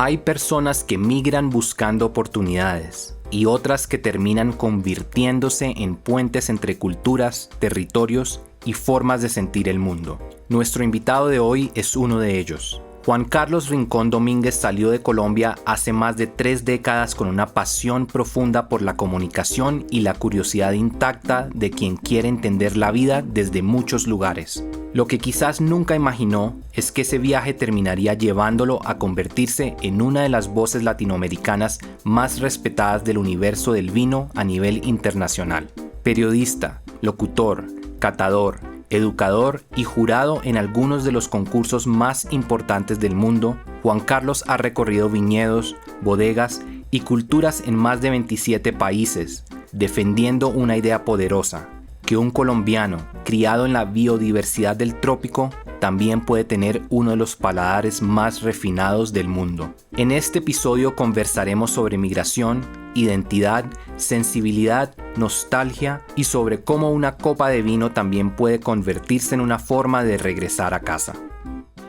Hay personas que migran buscando oportunidades y otras que terminan convirtiéndose en puentes entre culturas, territorios y formas de sentir el mundo. Nuestro invitado de hoy es uno de ellos. Juan Carlos Rincón Domínguez salió de Colombia hace más de 3 décadas con una pasión profunda por la comunicación y la curiosidad intacta de quien quiere entender la vida desde muchos lugares. Lo que quizás nunca imaginó es que ese viaje terminaría llevándolo a convertirse en una de las voces latinoamericanas más respetadas del universo del vino a nivel internacional. Periodista, locutor, catador, educador y jurado en algunos de los concursos más importantes del mundo, Juan Carlos ha recorrido viñedos, bodegas y culturas en más de 27 países, defendiendo una idea poderosa, que un colombiano criado en la biodiversidad del trópico también puede tener uno de los paladares más refinados del mundo. En este episodio conversaremos sobre migración, identidad, sensibilidad, nostalgia y sobre cómo una copa de vino también puede convertirse en una forma de regresar a casa.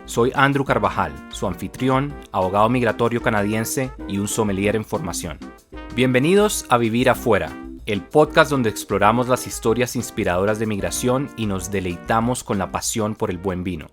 Soy Andrew Carvajal, su anfitrión, abogado migratorio canadiense y un sommelier en formación. Bienvenidos a Vivir Afuera, el podcast donde exploramos las historias inspiradoras de migración y nos deleitamos con la pasión por el buen vino.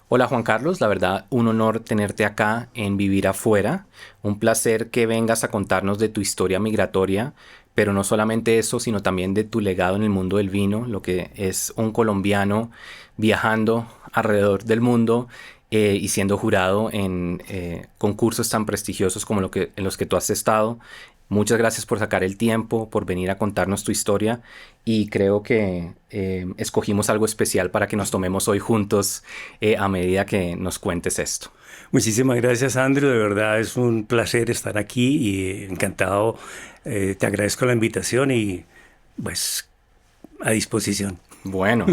Hola Juan Carlos, la verdad un honor tenerte acá en Vivir Afuera, un placer que vengas a contarnos de tu historia migratoria, pero no solamente eso, sino también de tu legado en el mundo del vino, lo que es un colombiano viajando alrededor del mundo y siendo jurado en concursos tan prestigiosos como en los que tú has estado. Muchas gracias por sacar el tiempo, por venir a contarnos tu historia y creo que escogimos algo especial para que nos tomemos hoy juntos a medida que nos cuentes esto. Muchísimas gracias, Andrew. De verdad es un placer estar aquí y encantado. Te agradezco la invitación y pues a disposición. Bueno,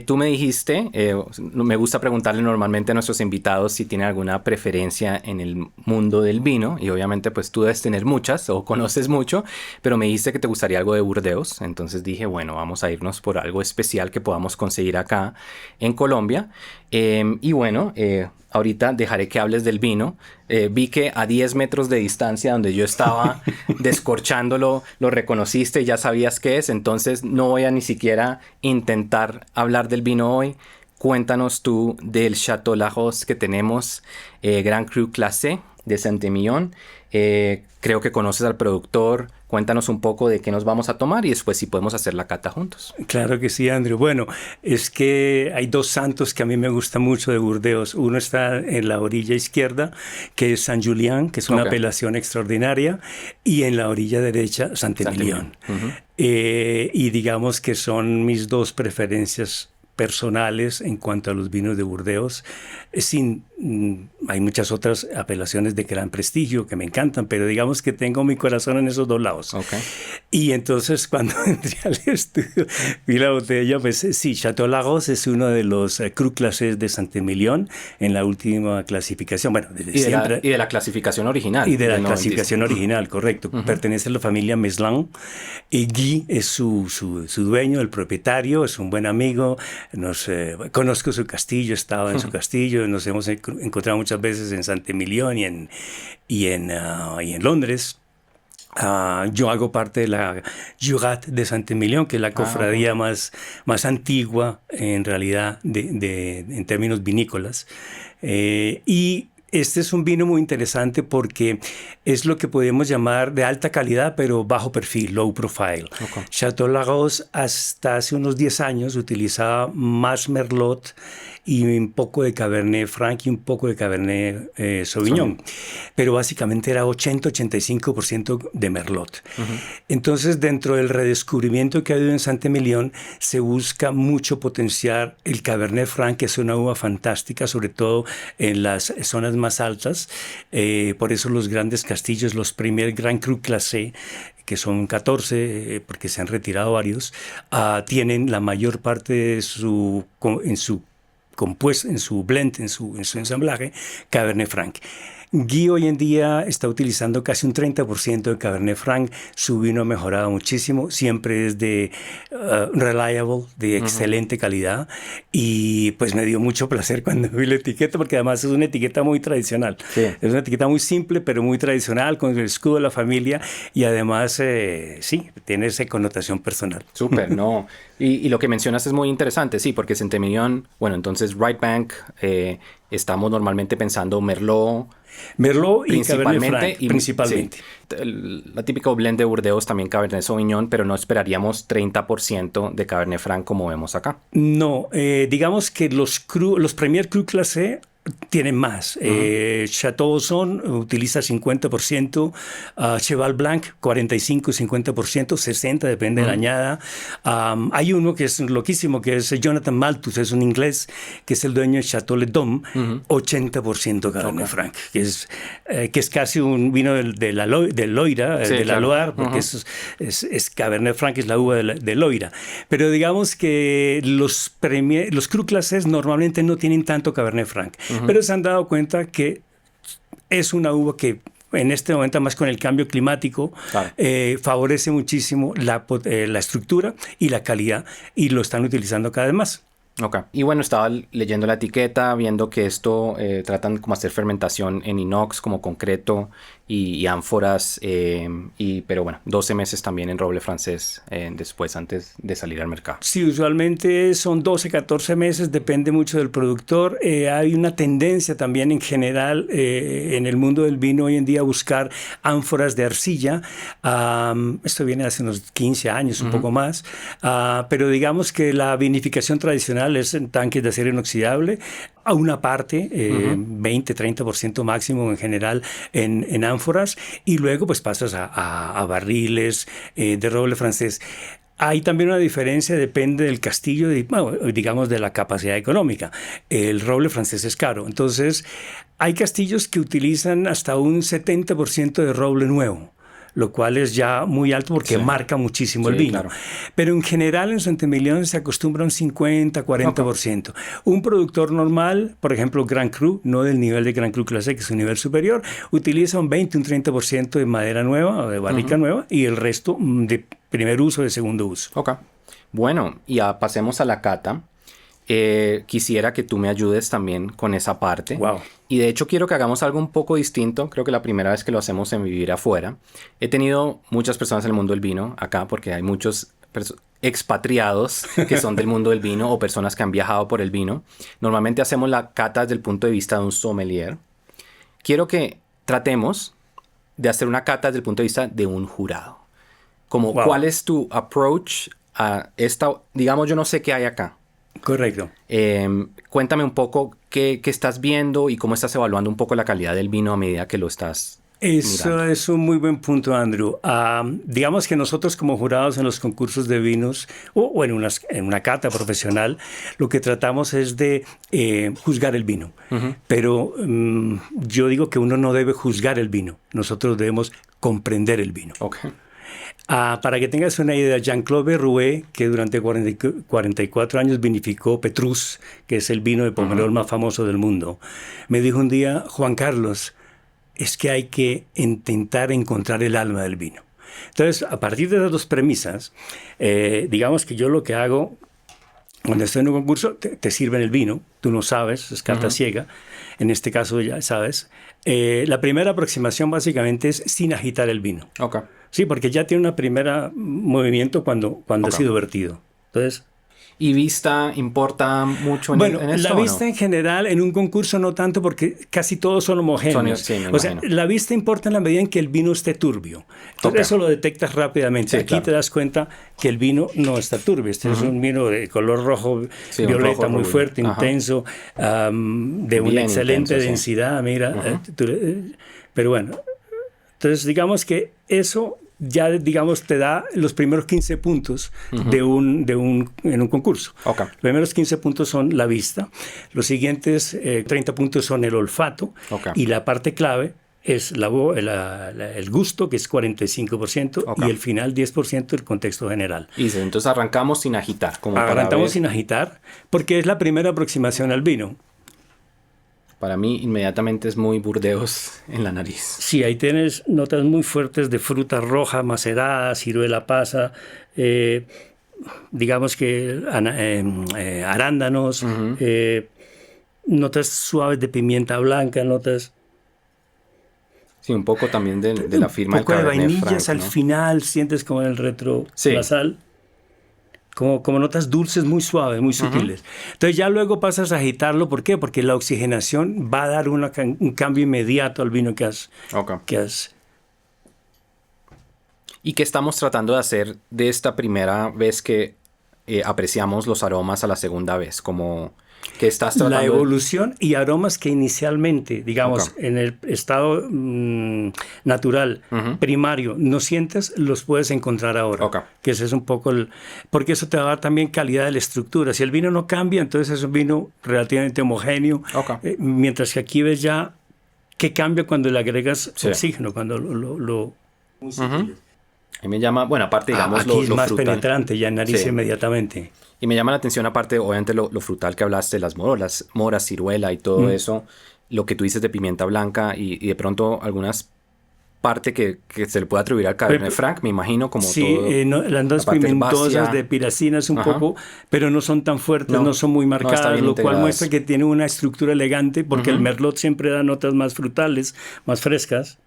tú me dijiste, me gusta preguntarle normalmente a nuestros invitados si tienen alguna preferencia en el mundo del vino y obviamente pues tú debes tener muchas o conoces mucho, pero me dijiste que te gustaría algo de Burdeos, entonces dije bueno, vamos a irnos por algo especial que podamos conseguir acá en Colombia y bueno, ahorita dejaré que hables del vino. Vi que a 10 metros de distancia donde yo estaba descorchándolo, lo reconociste y ya sabías qué es. Entonces no voy a ni siquiera intentar hablar del vino hoy. Cuéntanos tú del Château Lagos que tenemos, Grand Cru Classé de Saint-Émilion. Creo que conoces al productor. Cuéntanos un poco de qué nos vamos a tomar y después si podemos hacer la cata juntos. Claro que sí, Andrew. Bueno, es que hay 2 santos que a mí me gustan mucho de Burdeos. Uno está en la orilla izquierda, que es Saint-Julien, que es una apelación extraordinaria, y en la orilla derecha, Saint-Émilion. Y digamos que son mis 2 preferencias personales en cuanto a los vinos de Burdeos. Hay muchas otras apelaciones de gran prestigio que me encantan, pero digamos que tengo mi corazón en esos 2 lados. Okay. Y entonces cuando entré al estudio, vi la botella, pues sí, Château Lagos es uno de los Cru Classés de Saint-Émilion en la última clasificación. Bueno, y de la clasificación original. Y de la clasificación original, correcto. Pertenece a la familia Meslin. Y Guy es su dueño, el propietario, es un buen amigo. Conozco su castillo, he estado en su castillo, nos hemos encontrado muchas veces en Saint-Émilion y en Londres. Yo hago parte de la Jurat de Saint-Émilion, que es la cofradía más antigua en realidad en términos vinícolas. Y este es un vino muy interesante porque es lo que podemos llamar de alta calidad, pero bajo perfil, low profile. Okay. Château Lagos hasta hace unos 10 años utilizaba más Merlot y un poco de Cabernet Franc y un poco de Cabernet Sauvignon. Pero básicamente era 80-85% de Merlot. Entonces, dentro del redescubrimiento que ha habido en Saint-Émilion, se busca mucho potenciar el Cabernet Franc, que es una uva fantástica, sobre todo en las zonas más altas. Por eso los grandes castillos, los primer Grand Cru Classé, que son 14, porque se han retirado varios, tienen la mayor parte de en su blend, en su ensamblaje, Cabernet Franc. Guy hoy en día está utilizando casi un 30% de Cabernet Franc. Su vino ha mejorado muchísimo. Siempre es de reliable, de excelente calidad. Y pues me dio mucho placer cuando vi la etiqueta, porque además es una etiqueta muy tradicional. Sí. Es una etiqueta muy simple, pero muy tradicional, con el escudo de la familia. Y además, sí, tiene esa connotación personal. Súper, no. Y lo que mencionas es muy interesante, sí, porque Centemillón, bueno, entonces Right Bank, estamos normalmente pensando Merlot Y Cabernet Franc, principalmente. Sí, la típica blend de Burdeos, también Cabernet Sauvignon, pero no esperaríamos 30% de Cabernet Franc como vemos acá. No, digamos que los Premier Cru Classé tienen más. Chateau Son utiliza 50%, Cheval Blanc 45 y 50%, 60%, depende de la añada. Hay uno que es loquísimo, que es Jonathan Malthus, es un inglés, que es el dueño de Chateau Le Dôme, 80% Cabernet Franc, que es casi un vino del Loira, Sí, de la claro. Loire, porque es Cabernet Franc, es la uva de Loira. Pero digamos que los Cru Classés normalmente no tienen tanto Cabernet Franc. Pero se han dado cuenta que es una uva que en este momento, más con el cambio climático, Claro. favorece muchísimo la estructura y la calidad, y lo están utilizando cada vez más. Ok. Y bueno, estaba leyendo la etiqueta, viendo que esto tratan como hacer fermentación en inox, como concreto y ánforas, pero bueno, 12 meses también en roble francés después, antes de salir al mercado. Sí, usualmente son 12, 14 meses, depende mucho del productor. Hay una tendencia también en general en el mundo del vino hoy en día a buscar ánforas de arcilla. Esto viene hace unos 15 años, un poco más, pero digamos que la vinificación tradicional es en tanques de acero inoxidable, a una parte, 20-30% máximo en general en ánforas, y luego pues pasas a barriles de roble francés. Hay también una diferencia, depende del castillo, digamos de la capacidad económica. El roble francés es caro, entonces hay castillos que utilizan hasta un 70% de roble nuevo, lo cual es ya muy alto porque marca muchísimo el vino. Claro. Pero en general en Centemillón se acostumbra a un 50-40%. Okay. Un productor normal, por ejemplo Grand Cru, no del nivel de Grand Cru Classé, que es un nivel superior, utiliza un 20-30% de madera nueva o de barrica nueva, y el resto de primer uso, de segundo uso. Ok. Bueno, y pasemos a la cata. Quisiera que tú me ayudes también con esa parte. Wow. Y de hecho quiero que hagamos algo un poco distinto. Creo que la primera vez que lo hacemos en Vivir Afuera. He tenido muchas personas en el mundo del vino acá, porque hay muchos expatriados que son del mundo del vino o personas que han viajado por el vino. Normalmente hacemos la cata desde el punto de vista de un sommelier. Quiero que tratemos de hacer una cata desde el punto de vista de un jurado. Como, wow, ¿cuál es tu approach a esta? Digamos, yo no sé qué hay acá. Correcto. Cuéntame un poco qué estás viendo y cómo estás evaluando un poco la calidad del vino a medida que lo estás Eso mirando. Es un muy buen punto, Andrew. Digamos que nosotros como jurados en los concursos de vinos o en una cata profesional, lo que tratamos es de juzgar el vino. Pero yo digo que uno no debe juzgar el vino. Nosotros debemos comprender el vino. Okay. Para que tengas una idea, Jean-Claude Berrouet, que durante 44 años vinificó Petrus, que es el vino de Pomerol más famoso del mundo, me dijo un día: Juan Carlos, es que hay que intentar encontrar el alma del vino. Entonces, a partir de esas dos premisas, digamos que yo lo que hago, cuando estoy en un concurso, te sirven el vino, tú no sabes, es carta ciega, en este caso ya sabes. La primera aproximación básicamente es sin agitar el vino. Okay. Sí, porque ya tiene una primera movimiento cuando ha sido vertido. Entonces, ¿y vista importa mucho en esto? La vista en general en un concurso no tanto, porque casi todos son homogéneos. Sí, me o sea, la vista importa en la medida en que el vino esté turbio. Entonces eso lo detectas rápidamente. Sí, aquí te das cuenta que el vino no está turbio. Este es un vino de color rojo, violeta, rojo, muy fuerte, intenso, de una excelente densidad. Mira, pero bueno, entonces digamos que eso ya, digamos, te da los primeros 15 puntos en un concurso. Okay. Los primeros 15 puntos son la vista, los siguientes 30 puntos son el olfato, y la parte clave es el gusto, que es 45%, y el final 10% el contexto general. Y entonces arrancamos sin agitar. Arrancamos sin agitar, porque es la primera aproximación al vino. Para mí inmediatamente es muy Burdeos en la nariz. Sí, ahí tienes notas muy fuertes de fruta roja, macerada, ciruela pasa, digamos que arándanos, notas suaves de pimienta blanca, notas... Sí, un poco también de la firma del Cabernet Franc. Un poco de vainillas Franc, al ¿no? final, sientes como en el retro nasal. Como notas dulces muy suaves, muy sutiles. Entonces ya luego pasas a agitarlo. ¿Por qué? Porque la oxigenación va a dar un cambio inmediato al vino que has... ¿Y qué estamos tratando de hacer de esta primera vez que apreciamos los aromas a la segunda vez? Como que estás tratando la evolución y aromas que inicialmente, digamos, en el estado natural, primario, no sientes, los puedes encontrar ahora. Que ese es un poco porque eso te va a dar también calidad de la estructura. Si el vino no cambia, entonces es un vino relativamente homogéneo. Mientras que aquí ves ya que cambia cuando le agregas oxígeno, cuando lo A mí me llama, bueno, aparte, digamos, aquí es lo más frutal. penetrante, ya en nariz inmediatamente. Y me llama la atención, aparte, obviamente, lo frutal que hablaste, las moras, ciruela y todo eso, lo que tú dices de pimienta blanca y de pronto algunas partes que se le puede atribuir al Cabernet Franc, me imagino, como todo. Las dos pimentosas de piracinas un poco, pero no son tan fuertes, no son muy marcadas, lo cual muestra que tiene una estructura elegante, porque el Merlot siempre da notas más frutales, más frescas.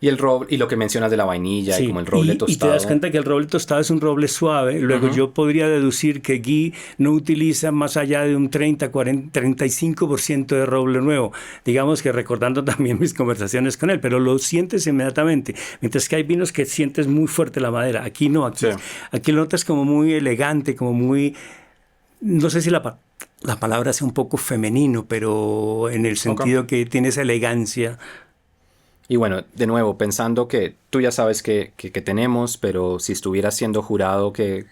Y el roble, y lo que mencionas de la vainilla y como el roble tostado. Y te das cuenta que el roble tostado es un roble suave. Luego yo podría deducir que Guy no utiliza más allá de un 30, 40, 35% de roble nuevo. Digamos que recordando también mis conversaciones con él, pero lo sientes inmediatamente. Mientras que hay vinos que sientes muy fuerte la madera. Aquí no, aquí lo notas como muy elegante, como muy... No sé si la palabra sea un poco femenino, pero en el sentido que tiene esa elegancia. Y bueno, de nuevo, pensando que tú ya sabes que tenemos, pero si estuvieras siendo jurado, ¿qué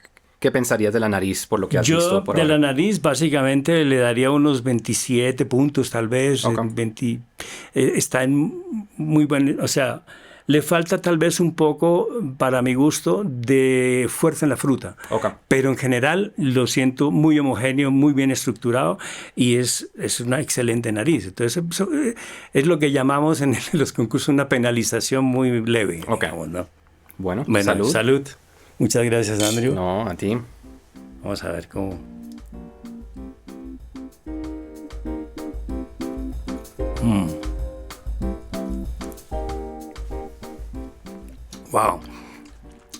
pensarías de la nariz por lo que has visto por ahora? La nariz básicamente le daría unos 27 puntos tal vez. 20, está en muy buen... O sea, le falta tal vez un poco, para mi gusto, de fuerza en la fruta. Pero en general lo siento muy homogéneo, muy bien estructurado y es una excelente nariz. Entonces es lo que llamamos en los concursos una penalización muy leve. Digamos, ¿no? Bueno, salud. Muchas gracias, Andrew. No, a ti. Vamos a ver cómo... Wow.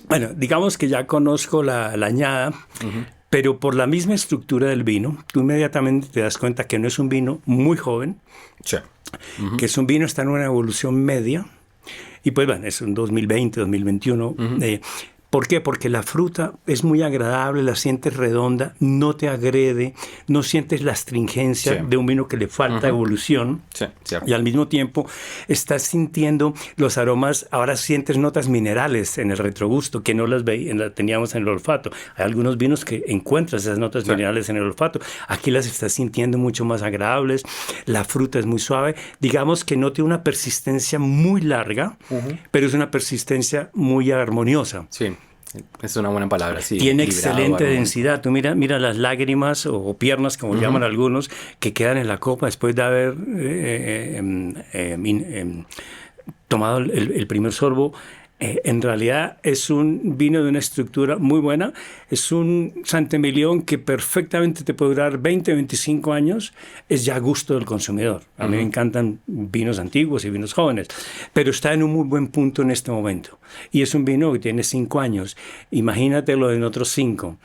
Bueno, digamos que ya conozco la añada, pero por la misma estructura del vino, tú inmediatamente te das cuenta que no es un vino muy joven, que es un vino, está en una evolución media, y pues bueno, es un 2020, 2021. ¿Por qué? Porque la fruta es muy agradable, la sientes redonda, no te agrede, no sientes la astringencia de un vino que le falta evolución. Y al mismo tiempo estás sintiendo los aromas, ahora sientes notas minerales en el retrogusto que no las teníamos en el olfato. Hay algunos vinos que encuentras esas notas minerales en el olfato. Aquí las estás sintiendo mucho más agradables, la fruta es muy suave. Digamos que no tiene una persistencia muy larga, pero es una persistencia muy armoniosa. Es una buena palabra, Tiene excelente densidad. Tú mira las lágrimas o piernas, como llaman algunos, que quedan en la copa después de haber tomado el primer sorbo. En realidad es un vino de una estructura muy buena. Es un Saint-Emilion que perfectamente te puede durar 20, 25 años. Es ya a gusto del consumidor. A mí me encantan vinos antiguos y vinos jóvenes, pero está en un muy buen punto en este momento. Y es un vino que tiene 5 años. Imagínatelo en otros 5.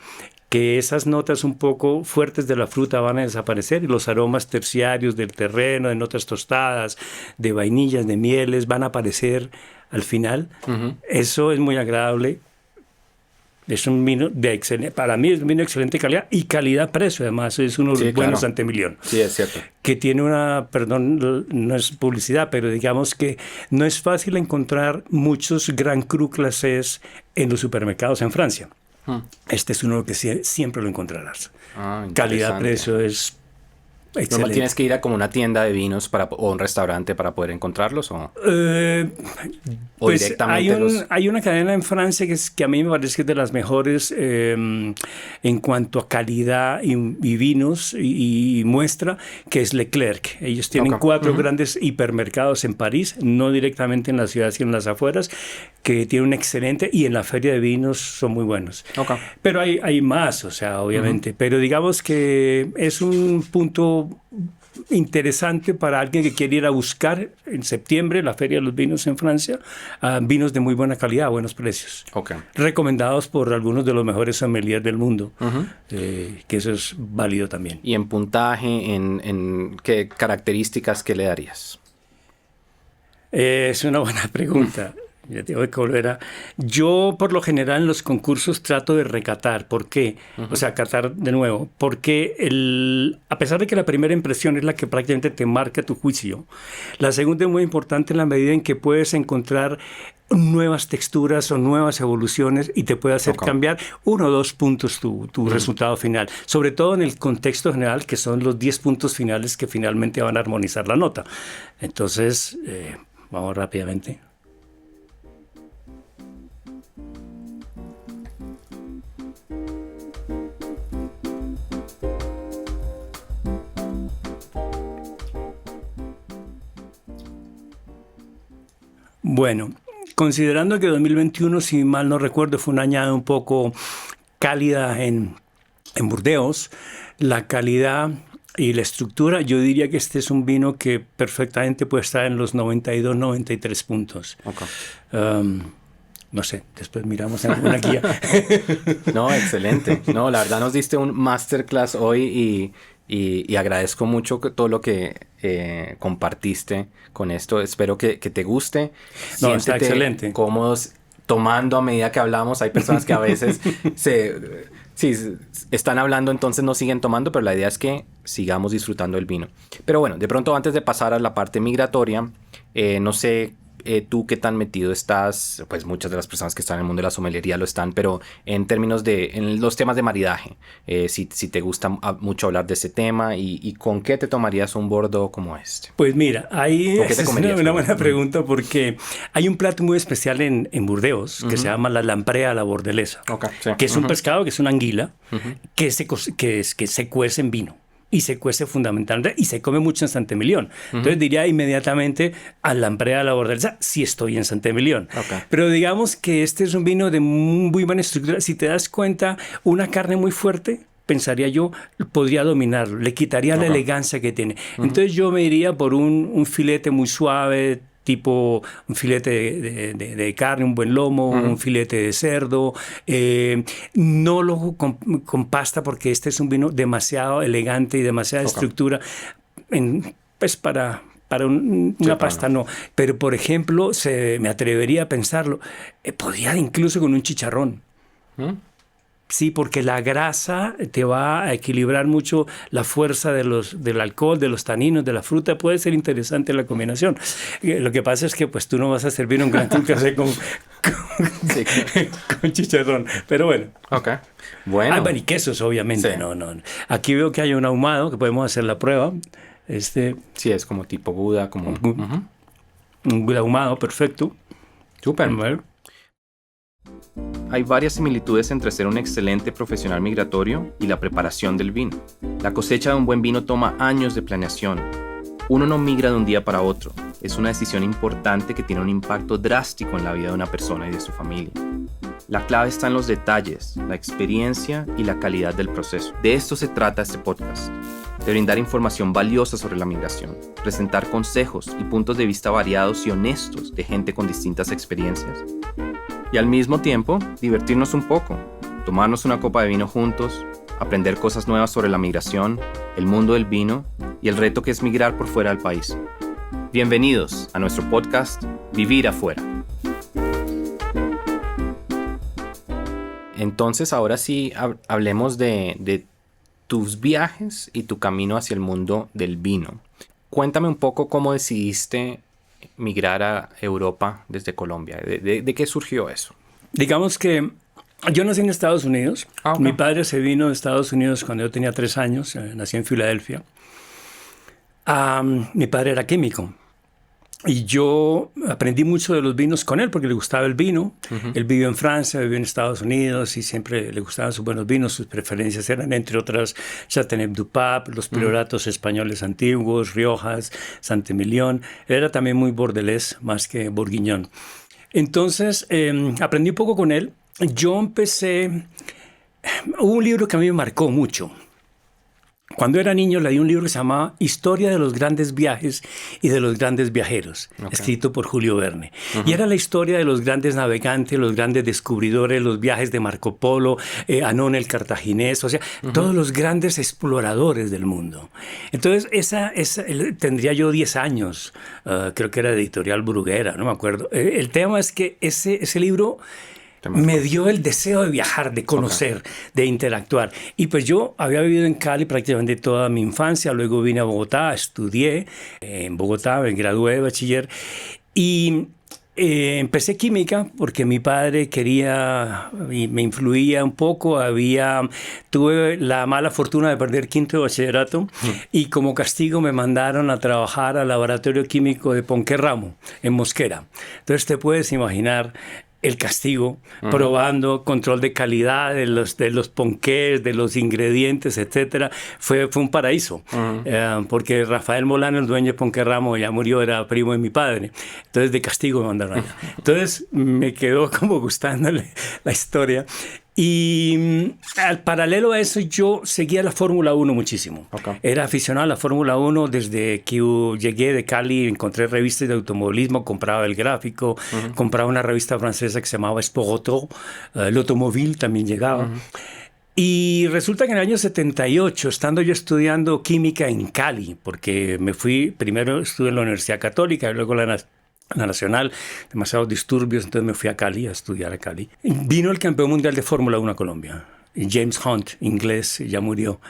Que esas notas un poco fuertes de la fruta van a desaparecer y los aromas terciarios del terreno, de notas tostadas, de vainillas, de mieles, van a aparecer al final. Eso es muy agradable. Es un vino de excelente, para mí es un vino de excelente calidad y calidad-precio, además es uno de los buenos Saint-Emilion. Sí, es cierto. Que tiene perdón, no es publicidad, pero digamos que no es fácil encontrar muchos Grand Cru Classés en los supermercados en Francia. Este es uno que siempre lo encontrarás. Calidad-precio es excelente. ¿Tienes que ir a como una tienda de vinos o un restaurante para poder encontrarlos? ¿O Pues directamente hay una cadena en Francia que a mí me parece que es de las mejores en cuanto a calidad y vinos y muestra, que es Leclerc. Ellos tienen 4 grandes hipermercados en París, no directamente en la ciudad, sino en las afueras, que tienen un excelente, y en la feria de vinos son muy buenos. Pero hay más, o sea, obviamente. Pero digamos que es un punto interesante para alguien que quiere ir a buscar en septiembre la Feria de los Vinos en Francia, vinos de muy buena calidad, a buenos precios. Recomendados por algunos de los mejores sommeliers del mundo, que eso es válido también. ¿Y en puntaje, en qué características que le darías? Es una buena pregunta. Ya tengo que volver a... Yo, por lo general, en los concursos trato de recatar. ¿Por qué? O sea, catar de nuevo. Porque a pesar de que la primera impresión es la que prácticamente te marca tu juicio, la segunda es muy importante en la medida en que puedes encontrar nuevas texturas o nuevas evoluciones y te puede hacer cambiar 1 o 2 puntos tu resultado final. Sobre todo en el contexto general, que son los 10 puntos finales que finalmente van a armonizar la nota. Entonces, vamos rápidamente. Bueno, considerando que 2021, si mal no recuerdo, fue una añada un poco cálida en Burdeos, la calidad y la estructura, yo diría que este es un vino que perfectamente puede estar en los 92, 93 puntos. No sé, después miramos en alguna guía. No, excelente. No, la verdad nos diste un masterclass hoy y agradezco mucho todo lo que compartiste con esto. Espero que te guste. No, está excelente. Cómodos tomando a medida que hablamos. Hay personas que a veces están hablando, entonces no siguen tomando, pero la idea es que sigamos disfrutando el vino. Pero bueno, de pronto antes de pasar a la parte migratoria, no sé... tú qué tan metido estás, pues muchas de las personas que están en el mundo de la sommelería lo están, pero en términos en los temas de maridaje, si te gusta mucho hablar de ese tema y con qué te tomarías un Bordeaux como este. Pues mira, ahí es una buena pregunta, porque hay un plato muy especial en Burdeos que se llama la lamprea a la bordelesa, que es un pescado, que es una anguila, que se cuece en vino. Y se cuece fundamentalmente y se come mucho en Saint-Émilion. Entonces diría inmediatamente a la lamprea a la bordelesa si estoy en Saint-Émilion. Pero digamos que este es un vino de muy buena estructura. Si te das cuenta, una carne muy fuerte, pensaría yo, podría dominarlo, le quitaría la elegancia que tiene. Entonces yo me iría por un filete muy suave, tipo un filete de carne, un buen lomo, un filete de cerdo. No lo con pasta, porque este es un vino demasiado elegante y demasiada estructura. Pues para una pasta no. Pero, por ejemplo, me atrevería a pensarlo, podría incluso con un chicharrón. Sí, porque la grasa te va a equilibrar mucho la fuerza del alcohol, de los taninos, de la fruta. Puede ser interesante la combinación. Lo que pasa es que pues tú no vas a servir un gran café con chicharrón. pero bueno. Bueno. Y quesos, obviamente. No. Aquí veo que hay un ahumado, que podemos hacer la prueba. Sí, es como tipo Gouda. Un Gouda ahumado, perfecto. Súper. Hay varias similitudes entre ser un excelente profesional migratorio y la preparación del vino. La cosecha de un buen vino toma años de planeación. Uno no migra de un día para otro. Es una decisión importante que tiene un impacto drástico en la vida de una persona y de su familia. La clave está en los detalles, la experiencia y la calidad del proceso. De esto se trata este podcast. De brindar información valiosa sobre la migración, presentar consejos y puntos de vista variados y honestos de gente con distintas experiencias. Y al mismo tiempo, divertirnos un poco, tomarnos una copa de vino juntos, aprender cosas nuevas sobre la migración, el mundo del vino y el reto que es migrar por fuera del país. Bienvenidos a nuestro podcast Vivir Afuera. Entonces, ahora sí, hablemos de tus viajes y tu camino hacia el mundo del vino. Cuéntame un poco cómo decidiste migrar a Europa desde Colombia. ¿De qué surgió eso? Digamos que yo nací en Estados Unidos. Mi padre se vino de Estados Unidos cuando yo tenía 3 años. Nací en Filadelfia. Mi padre era químico. Y yo aprendí mucho de los vinos con él porque le gustaba el vino. Él vivió en Francia, vivió en Estados Unidos y siempre le gustaban sus buenos vinos. Sus preferencias eran, entre otras, Châteauneuf-du-Pape, los prioratos españoles antiguos, Riojas, Saint-Emilion. Él era también muy bordelés, más que bourguignon. Entonces, aprendí un poco con él. Yo empecé... Hubo un libro que a mí me marcó mucho. Cuando era niño leí un libro que se llamaba Historia de los grandes viajes y de los grandes viajeros, escrito por Julio Verne. Y era la historia de los grandes navegantes, los grandes descubridores, los viajes de Marco Polo, Anón el Cartaginés, o sea, todos los grandes exploradores del mundo. Entonces, tendría yo 10 años, creo que era de Editorial Bruguera, no me acuerdo. El tema es que ese libro... me dio el deseo de viajar, de conocer, de interactuar. Y pues yo había vivido en Cali prácticamente toda mi infancia, luego vine a Bogotá, estudié en Bogotá, me gradué de bachiller y empecé química porque mi padre quería y me influía un poco. Tuve la mala fortuna de perder quinto de bachillerato y como castigo me mandaron a trabajar al laboratorio químico de Ponquerramo, en Mosquera. Entonces te puedes imaginar el castigo, probando control de calidad de los ponqués, de los ingredientes, etcétera. Fue un paraíso, porque Rafael Molano, el dueño de Ponquerramo, ya murió, era primo de mi padre. Entonces de castigo me mandaron allá. Entonces me quedó como gustándole la historia. Y al paralelo a eso yo seguía la Fórmula 1 muchísimo. Era aficionado a la Fórmula 1 desde que llegué de Cali, encontré revistas de automovilismo, compraba el gráfico, compraba una revista francesa que se llamaba Sport Auto, el automóvil también llegaba. Y resulta que en el año 78, estando yo estudiando química en Cali, porque primero estuve en la Universidad Católica y luego la Nacional, demasiados disturbios, entonces me fui a Cali a estudiar a Cali. Vino el campeón mundial de Fórmula 1 a Colombia, James Hunt, inglés, ya murió.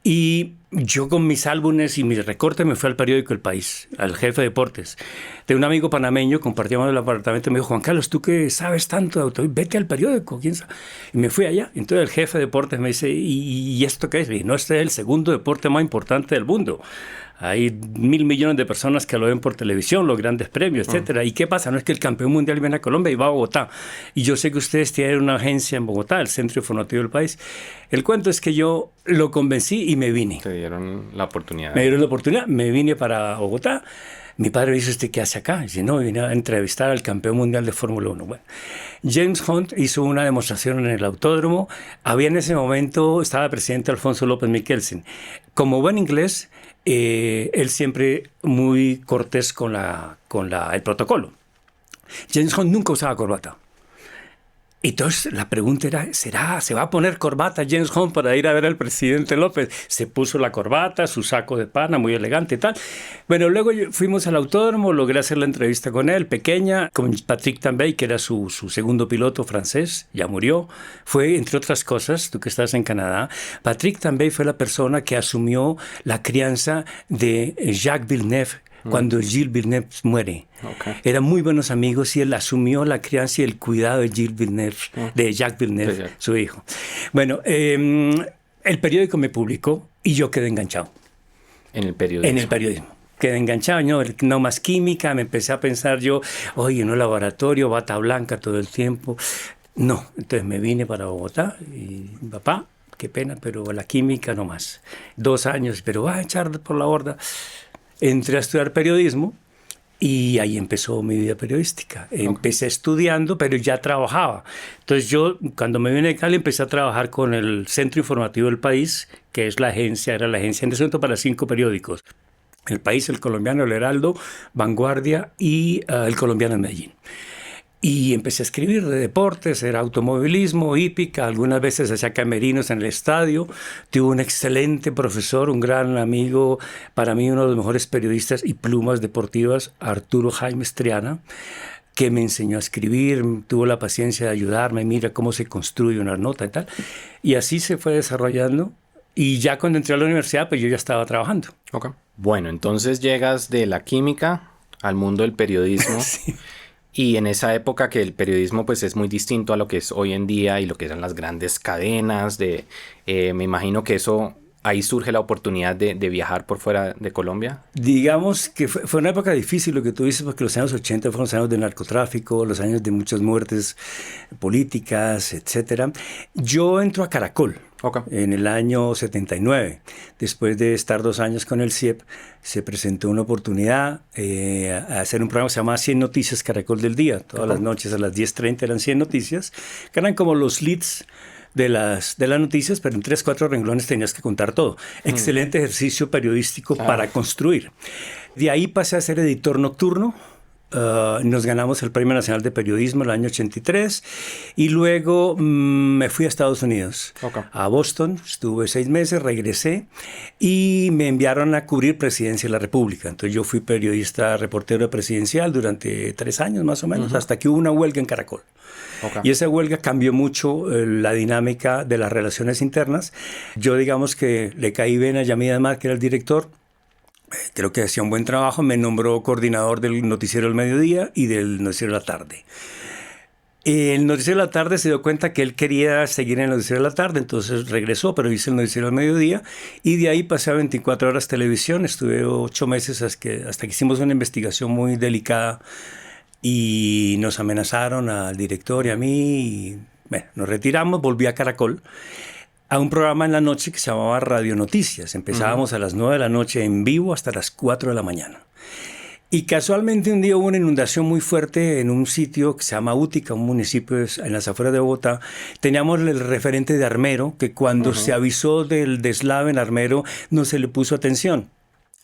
Y yo con mis álbumes y mis recortes me fui al periódico El País, al jefe de deportes. De un amigo panameño, compartíamos el apartamento, me dijo, Juan Carlos, tú que sabes tanto de automóvil, vete al periódico, ¿quién sabe? Y me fui allá. Entonces el jefe de deportes me dice, ¿y esto qué es? Y no, este es el segundo deporte más importante del mundo. Hay 1.000 millones de personas que lo ven por televisión, los grandes premios, etcétera. ¿Y qué pasa? No es que el campeón mundial viene a Colombia y va a Bogotá. Y yo sé que ustedes tienen una agencia en Bogotá, el Centro Informativo del País. El cuento es que yo lo convencí y me vine. Te dieron la oportunidad. Me dieron la oportunidad, me vine para Bogotá. Mi padre me dice, ¿usted qué hace acá? Dice, no, vine a entrevistar al campeón mundial de Fórmula 1. Bueno, James Hunt hizo una demostración en el autódromo. Había en ese momento, estaba el presidente Alfonso López Michelsen. Como buen inglés, él siempre muy cortés con el protocolo. James Hunt nunca usaba corbata. Entonces la pregunta era, ¿se va a poner corbata James Hunt para ir a ver al presidente López? Se puso la corbata, su saco de pana, muy elegante y tal. Bueno, luego fuimos al autódromo, logré hacer la entrevista con él, pequeña, con Patrick Tambay, que era su segundo piloto francés, ya murió. Fue, entre otras cosas, tú que estás en Canadá, Patrick Tambay fue la persona que asumió la crianza de Jacques Villeneuve, cuando Gilles Villeneuve muere. Eran muy buenos amigos y él asumió la crianza y el cuidado de Gilles Villeneuve, de Jacques Villeneuve, su hijo. Bueno, el periódico me publicó y yo quedé enganchado. ¿En el periodismo? En el periodismo. Quedé enganchado, no más química, me empecé a pensar yo, oye, no laboratorio, bata blanca todo el tiempo. No, entonces me vine para Bogotá y papá, qué pena, pero la química no más. 2 años, pero va a echar por la borda. Entré a estudiar periodismo y ahí empezó mi vida periodística. Empecé estudiando, pero ya trabajaba. Entonces yo, cuando me vine de Cali, empecé a trabajar con el Centro Informativo del País, que es era la agencia en ese momento para 5 periódicos. El País, El Colombiano, El Heraldo, Vanguardia y El Colombiano en Medellín. Y empecé a escribir de deportes, era automovilismo, hípica, algunas veces hacía camerinos en el estadio. Tuve un excelente profesor, un gran amigo, para mí uno de los mejores periodistas y plumas deportivas, Arturo Jaime Triana, que me enseñó a escribir, tuvo la paciencia de ayudarme, mira cómo se construye una nota y tal. Y así se fue desarrollando. Y ya cuando entré a la universidad, pues yo ya estaba trabajando. Bueno, entonces llegas de la química al mundo del periodismo. Sí. Y en esa época que el periodismo pues es muy distinto a lo que es hoy en día y lo que eran las grandes cadenas me imagino que eso ahí surge la oportunidad de viajar por fuera de Colombia. Digamos que fue una época difícil lo que tú dices, porque los años 80 fueron los años del narcotráfico, los años de muchas muertes políticas, etcétera. Yo entro a Caracol. Okay. En el año 79, después de estar 2 años con el CIEP, se presentó una oportunidad a hacer un programa que se llamaba 100 Noticias Caracol del Día. Todas las noches a las 10:30 eran 100 noticias, que eran como los leads de las noticias, pero en 3-4 renglones tenías que contar todo. Excelente ejercicio periodístico para construir. De ahí pasé a ser editor nocturno. Nos ganamos el Premio Nacional de Periodismo el año 83 y luego me fui a Estados Unidos, a Boston, estuve 6 meses, regresé y me enviaron a cubrir Presidencia de la República. Entonces yo fui periodista, reportero presidencial durante 3 años más o menos, hasta que hubo una huelga en Caracol. Y esa huelga cambió mucho la dinámica de las relaciones internas. Yo digamos que le caí bien a Yamid Ahmad, que era el director. Creo que hacía un buen trabajo, me nombró coordinador del Noticiero del Mediodía y del Noticiero de la Tarde. El Noticiero de la Tarde se dio cuenta que él quería seguir en el Noticiero de la Tarde, entonces regresó, pero hice el Noticiero del Mediodía y de ahí pasé a 24 horas televisión. Estuve 8 meses hasta que hicimos una investigación muy delicada y nos amenazaron al director y a mí. Y, bueno, nos retiramos, volví a Caracol a un programa en la noche que se llamaba Radio Noticias. Empezábamos a las 9 de la noche en vivo hasta las 4 de la mañana. Y casualmente un día hubo una inundación muy fuerte en un sitio que se llama Útica, un municipio en las afueras de Bogotá. Teníamos el referente de Armero, que cuando se avisó del deslave en Armero no se le puso atención.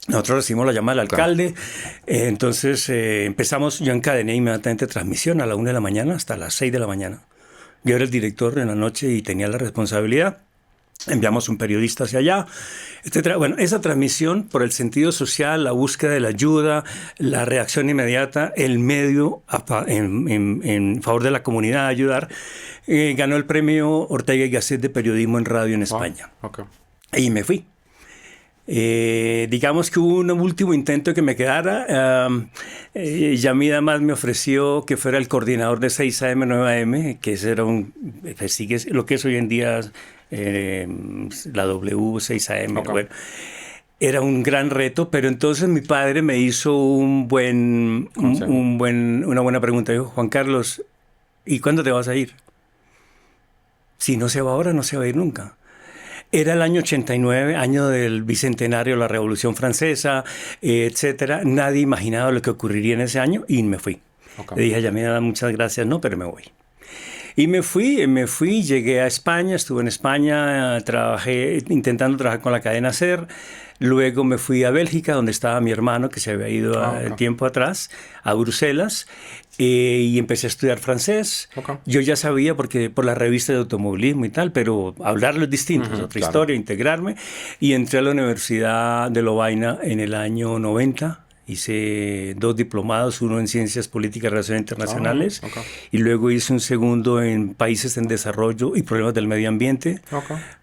Nosotros recibimos la llamada del alcalde, entonces empezamos, yo encadené inmediatamente transmisión a la 1 de la mañana hasta las 6 de la mañana. Yo era el director en la noche y tenía la responsabilidad. Enviamos un periodista hacia allá, etcétera. Bueno, esa transmisión, por el sentido social, la búsqueda de la ayuda, la reacción inmediata, el medio en favor de la comunidad, ayudar, ganó el premio Ortega y Gasset de periodismo en radio en España. Y me fui. Digamos que hubo un último intento de que me quedara. Yamid Ahmad me ofreció que fuera el coordinador de 6am, 9am, que ese era sigue lo que es hoy en día la W, 6am. Bueno, era un gran reto, pero entonces mi padre me hizo una buena pregunta. Dijo: Juan Carlos, ¿y cuándo te vas a ir? Si no se va ahora, no se va a ir nunca. Era el año 89, año del bicentenario de la Revolución Francesa, etcétera. Nadie imaginaba lo que ocurriría en ese año y me fui. Le dije a Yamid: muchas gracias, no, pero me voy. Y me fui, llegué a España, estuve en España, trabajé intentando trabajar con la cadena SER. Luego me fui a Bélgica, donde estaba mi hermano, que se había ido tiempo atrás, a Bruselas, y empecé a estudiar francés. Yo ya sabía, porque por la revista de automovilismo y tal, pero hablarlo es distinto, es otra historia, integrarme. Y entré a la Universidad de Lovaina en el año 90. Hice 2 diplomados, uno en Ciencias Políticas y Relaciones Internacionales, y luego hice un segundo en Países en Desarrollo y Problemas del Medio Ambiente,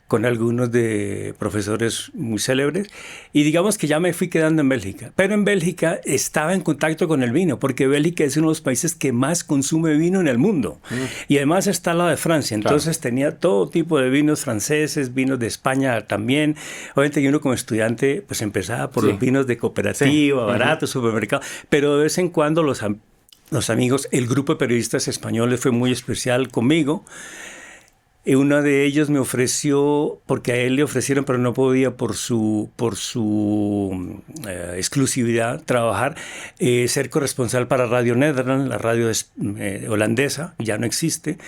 con algunos de profesores muy célebres. Y digamos que ya me fui quedando en Bélgica. Pero en Bélgica estaba en contacto con el vino, porque Bélgica es uno de los países que más consume vino en el mundo. Y además está al lado de Francia. Entonces tenía todo tipo de vinos franceses, vinos de España también. Obviamente uno como estudiante pues empezaba por los vinos de cooperativa, baratos, supermercado. Pero de vez en cuando los amigos, el grupo de periodistas españoles fue muy especial conmigo. Uno de ellos me ofreció, porque a él le ofrecieron, pero no podía por su exclusividad trabajar, ser corresponsal para Radio Nederland, la radio holandesa, ya no existe.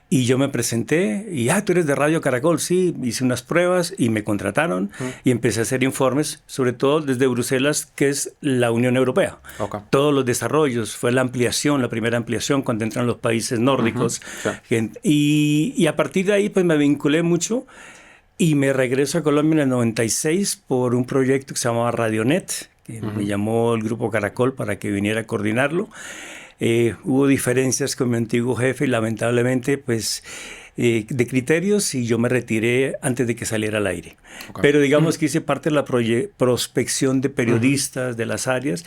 Y yo me presenté y, tú eres de Radio Caracol, sí, hice unas pruebas y me contrataron y empecé a hacer informes, sobre todo desde Bruselas, que es la Unión Europea. Todos los desarrollos, fue la primera ampliación cuando entran los países nórdicos. Y a partir de ahí pues me vinculé mucho y me regreso a Colombia en el 96 por un proyecto que se llamaba Radionet, que me llamó el Grupo Caracol para que viniera a coordinarlo. Hubo diferencias con mi antiguo jefe y lamentablemente pues de criterios, y yo me retiré antes de que saliera al aire. Pero digamos que hice parte de la prospección de periodistas de las áreas.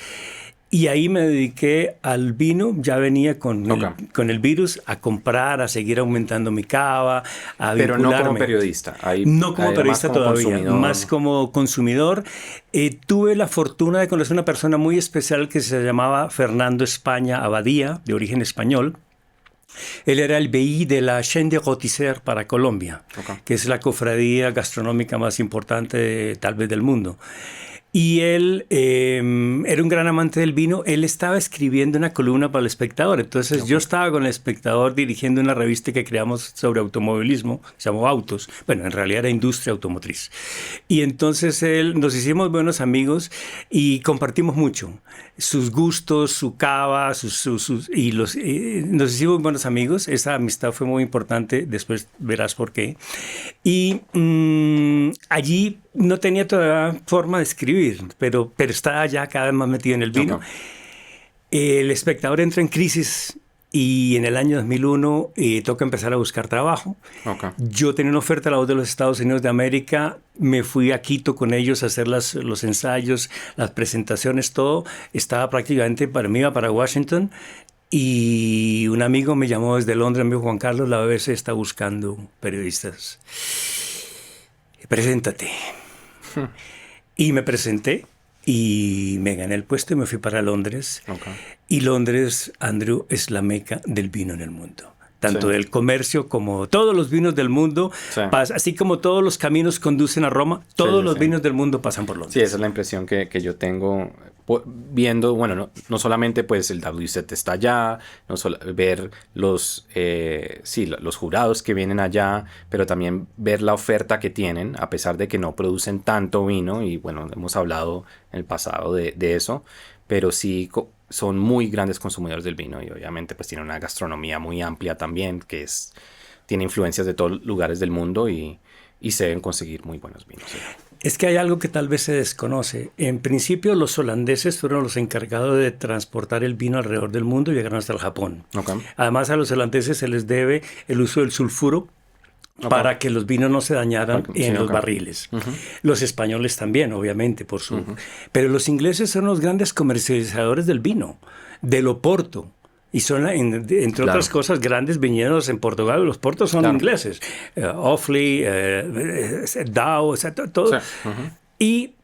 Y ahí me dediqué al vino, ya venía con, con el virus a comprar, a seguir aumentando mi cava, a Pero vincularme. no como periodista. Ahí, No como periodista como todavía, consumidor. más como consumidor. Tuve la fortuna de conocer una persona muy especial que se llamaba Fernando España Abadía, de origen español. Él era el BI de la Chaîne de Rôtisseurs para Colombia, que es la cofradía gastronómica más importante tal vez del mundo. Y él era un gran amante del vino. Él estaba escribiendo una columna para El Espectador. Entonces yo estaba con El Espectador dirigiendo una revista que creamos sobre automovilismo, se llamó Autos. Bueno, en realidad era Industria Automotriz. Y entonces nos hicimos buenos amigos y compartimos mucho. Sus gustos, su cava, nos hicimos buenos amigos. Esa amistad fue muy importante. Después verás por qué. Y allí no tenía todavía forma de escribir, pero estaba ya cada vez más metido en el vino. El Espectador entra en crisis y en el año 2001 toca empezar a buscar trabajo. Yo tenía una oferta a La Voz de los Estados Unidos de América, me fui a Quito con ellos a hacer los ensayos, las presentaciones, todo. Estaba prácticamente para Washington. Y un amigo me llamó desde Londres, me dijo: Juan Carlos, la BBC está buscando periodistas. Preséntate. Y me presenté y me gané el puesto y me fui para Londres. Y Londres, Andrew, es la meca del vino en el mundo. Tanto del comercio como todos los vinos del mundo, así como todos los caminos conducen a Roma, todos los vinos del mundo pasan por Londres. Sí, esa es la impresión que yo tengo viendo, bueno, no solamente pues el WSET está allá, ver los jurados que vienen allá, pero también ver la oferta que tienen, a pesar de que no producen tanto vino, y bueno, hemos hablado en el pasado de eso, pero sí son muy grandes consumidores del vino y obviamente pues tienen una gastronomía muy amplia también, que tiene influencias de todos lugares del mundo y se deben conseguir muy buenos vinos. ¿Sí? Es que hay algo que tal vez se desconoce. En principio, los holandeses fueron los encargados de transportar el vino alrededor del mundo y llegaron hasta el Japón. Además, a los holandeses se les debe el uso del sulfuro para que los vinos no se dañaran en los barriles. Los españoles también, obviamente, pero los ingleses son los grandes comercializadores del vino, del Oporto. Y son, entre otras cosas, grandes viñedos en Portugal. Los portos son ingleses. Offaly, Dow, o sea, todo. Y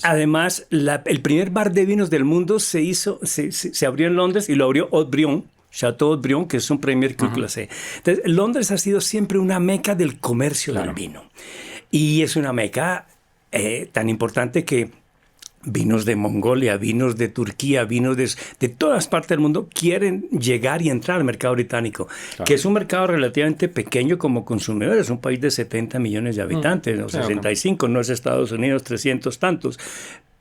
además, el primer bar de vinos del mundo se abrió en Londres y lo abrió Haut-Brion, Chateau Haut-Brion, que es un Premier Cru Classé. Entonces, Londres ha sido siempre una meca del comercio del vino. Y es una meca tan importante que vinos de Mongolia, vinos de Turquía, vinos de todas partes del mundo quieren llegar y entrar al mercado británico, que es un mercado relativamente pequeño como consumidor. Es un país de 70 millones de habitantes, ¿no? 65, no es Estados Unidos, 300 tantos,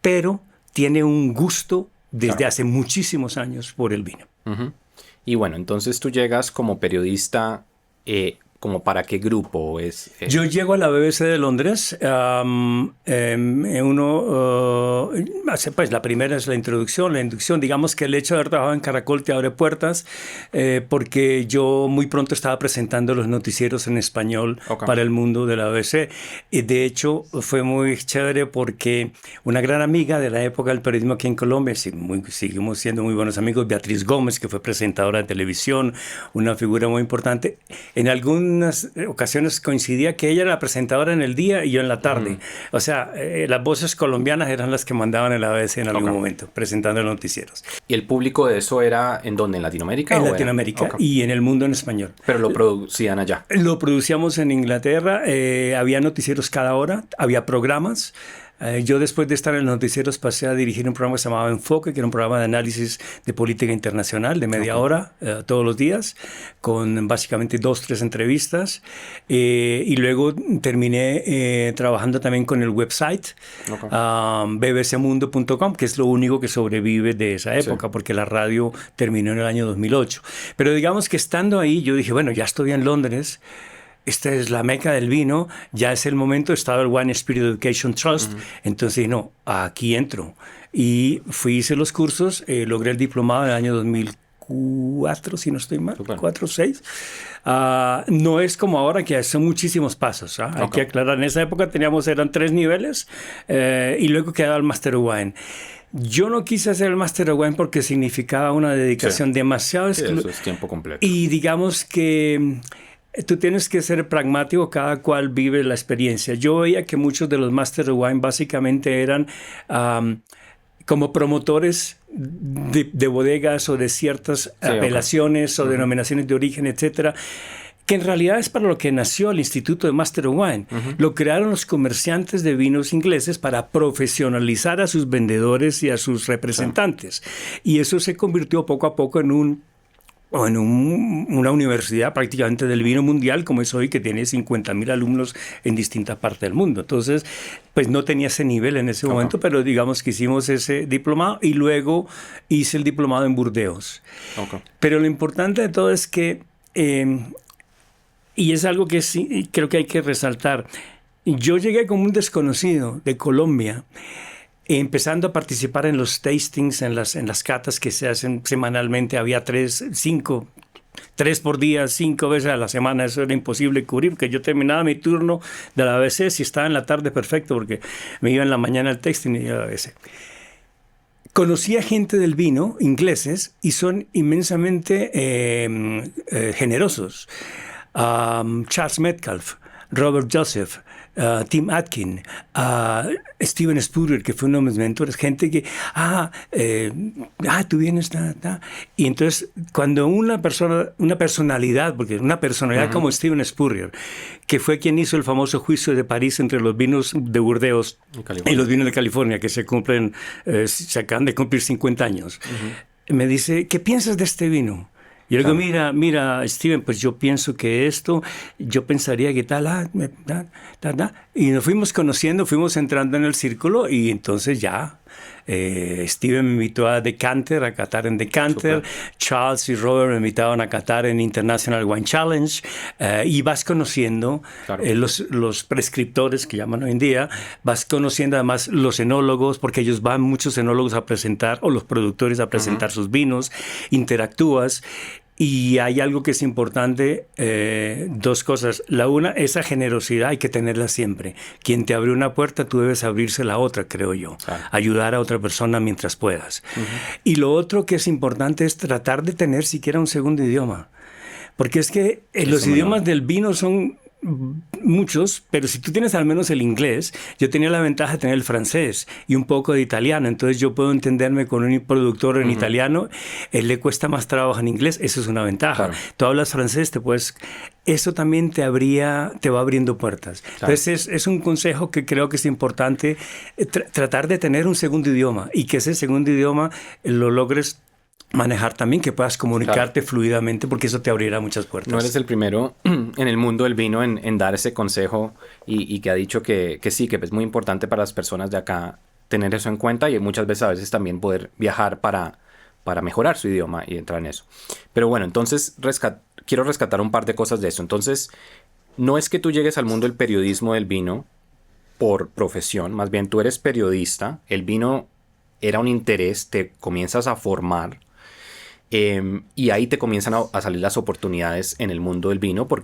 pero tiene un gusto desde hace muchísimos años por el vino. Y bueno, entonces tú llegas como periodista, ¿como para qué grupo es? Yo llego a la BBC de Londres. Pues la primera es la inducción. Digamos que el hecho de haber trabajado en Caracol te abre puertas, porque yo muy pronto estaba presentando los noticieros en español para el mundo de la BBC. Y de hecho fue muy chévere porque una gran amiga de la época del periodismo aquí en Colombia, seguimos siendo muy buenos amigos, Beatriz Gómez, que fue presentadora de televisión, una figura muy importante. En algunas ocasiones coincidía que ella era la presentadora en el día y yo en la tarde. O sea, las voces colombianas eran las que mandaban en la BBC en algún momento, presentando los noticieros. ¿Y el público de eso era en dónde? ¿En Latinoamérica? En Latinoamérica y en el mundo en español. Pero lo producían allá. Lo producíamos en Inglaterra. Había noticieros cada hora, había programas. Yo, después de estar en los noticieros, pasé a dirigir un programa que se llamaba Enfoque, que era un programa de análisis de política internacional de media hora todos los días, con básicamente 2-3 entrevistas. Y luego terminé trabajando también con el website bbcmundo.com, que es lo único que sobrevive de esa época, porque la radio terminó en el año 2008. Pero digamos que estando ahí, yo dije, bueno, ya estoy en Londres. Esta es la meca del vino, ya es el momento. Estaba el Wine Spirit Education Trust, entonces no, aquí entro. Y hice los cursos, logré el diplomado en el año 2004 4, si no estoy mal, Super. 4 o 6. No es como ahora que son muchísimos pasos. Hay que aclarar, en esa época eran 3 niveles y luego quedaba el Master of Wine. Yo no quise hacer el Master of Wine porque significaba una dedicación demasiado eso es tiempo completo. Y digamos que tú tienes que ser pragmático, cada cual vive la experiencia. Yo veía que muchos de los Master of Wine básicamente eran como promotores de bodegas o de ciertas apelaciones o denominaciones de origen, etcétera, que en realidad es para lo que nació el Instituto de Master of Wine. Lo crearon los comerciantes de vinos ingleses para profesionalizar a sus vendedores y a sus representantes. Y eso se convirtió poco a poco en una universidad prácticamente del vino mundial, como es hoy, que tiene 50.000 alumnos en distintas partes del mundo. Entonces, pues no tenía ese nivel en ese momento, pero digamos que hicimos ese diplomado y luego hice el diplomado en Burdeos. Pero lo importante de todo es que, y es algo que sí creo que hay que resaltar, yo llegué como un desconocido de Colombia, empezando a participar en los tastings, en las catas que se hacen semanalmente. Había 3 por día, 5 veces a la semana. Eso era imposible cubrir, porque yo terminaba mi turno de la ABC, si estaba en la tarde, perfecto, porque me iba en la mañana al tasting y iba a la ABC. Conocí a gente del vino, ingleses, y son inmensamente generosos. Charles Metcalfe, Robert Joseph, Tim Atkin, Steven Spurrier, que fue uno de mis mentores, gente que, tú vienes, y entonces cuando una personalidad como Steven Spurrier, que fue quien hizo el famoso juicio de París entre los vinos de Burdeos y los vinos de California, que se acaban de cumplir 50 años, me dice, ¿qué piensas de este vino? Yo le digo, mira, Steven, pues yo pienso que yo pensaría que tal. Y nos fuimos conociendo, fuimos entrando en el círculo y entonces ya, Steven me invitó a Decanter, a catar en Decanter. Super. Charles y Robert me invitaron a catar en International Wine Challenge. Y vas conociendo los prescriptores que llaman hoy en día, vas conociendo además los enólogos, porque ellos van muchos enólogos a presentar, o los productores a presentar sus vinos, interactúas. Y hay algo que es importante, 2 cosas. La una, esa generosidad hay que tenerla siempre. Quien te abre una puerta, tú debes abrirse la otra, creo yo. Ayudar a otra persona mientras puedas. Y lo otro que es importante es tratar de tener siquiera un segundo idioma. Porque es que los idiomas del vino son muchos, pero si tú tienes al menos el inglés, yo tenía la ventaja de tener el francés y un poco de italiano, entonces yo puedo entenderme con un productor en italiano, él le cuesta más trabajo en inglés, eso es una ventaja. Tú hablas francés, eso también te va abriendo puertas. Entonces es un consejo que creo que es importante, tratar de tener un segundo idioma y que ese segundo idioma lo logres manejar también, que puedas comunicarte fluidamente, porque eso te abrirá muchas puertas. No eres el primero en el mundo del vino en dar ese consejo y que ha dicho que sí, que es muy importante para las personas de acá tener eso en cuenta y muchas veces a veces también poder viajar para mejorar su idioma y entrar en eso. Pero bueno, entonces quiero rescatar un par de cosas de eso. Entonces, no es que tú llegues al mundo del periodismo del vino por profesión, más bien tú eres periodista, el vino era un interés, te comienzas a formar. Y ahí te comienzan a salir las oportunidades en el mundo del vino por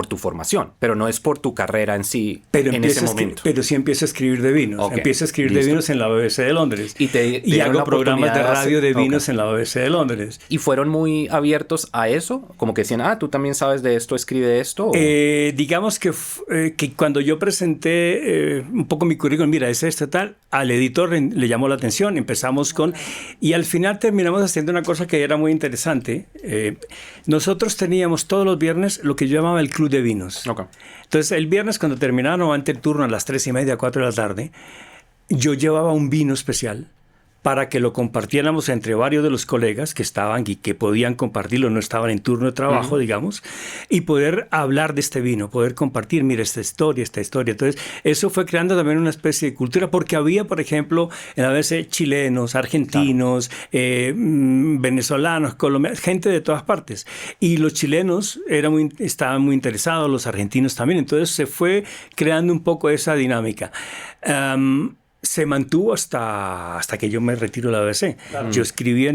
tu formación, pero no es por tu carrera en sí en ese momento. Pero sí empiezo a escribir de vinos. Empiezo a escribir de vinos en la BBC de Londres. Y hago programas de radio de vinos en la BBC de Londres. ¿Y fueron muy abiertos a eso? Como que decían, tú también sabes de esto, escribe esto. Digamos que cuando yo presenté un poco mi currículum, mira, es esto tal, al editor le llamó la atención, empezamos y al final terminamos haciendo una cosa que era muy interesante. Nosotros teníamos todos los viernes lo que yo llamaba el club de vinos. Entonces el viernes, cuando terminaba nuevamente el turno a las 3:30, 4 de la tarde, yo llevaba un vino especial para que lo compartiéramos entre varios de los colegas que estaban y que podían compartirlo, no estaban en turno de trabajo, digamos, y poder hablar de este vino, poder compartir, mira, esta historia. Entonces, eso fue creando también una especie de cultura, porque había, por ejemplo, a veces chilenos, argentinos, venezolanos, colombianos, gente de todas partes. Y los chilenos estaban muy interesados, los argentinos también. Entonces, se fue creando un poco esa dinámica. se mantuvo hasta que yo me retiro de la BBC. Claro. Yo escribí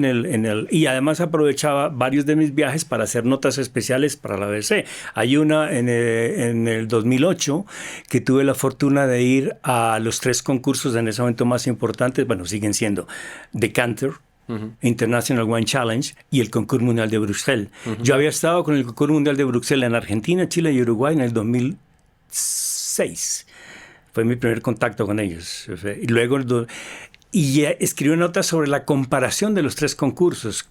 y además aprovechaba varios de mis viajes para hacer notas especiales para la BBC. Hay una en el 2008 que tuve la fortuna de ir a los 3 concursos en ese momento más importantes, bueno, siguen siendo Decanter, International Wine Challenge y el Concurso Mundial de Bruselas. Yo había estado con el Concurso Mundial de Bruselas en Argentina, Chile y Uruguay en el 2006. Fue mi primer contacto con ellos. Y luego escribí una nota sobre la comparación de los 3 concursos.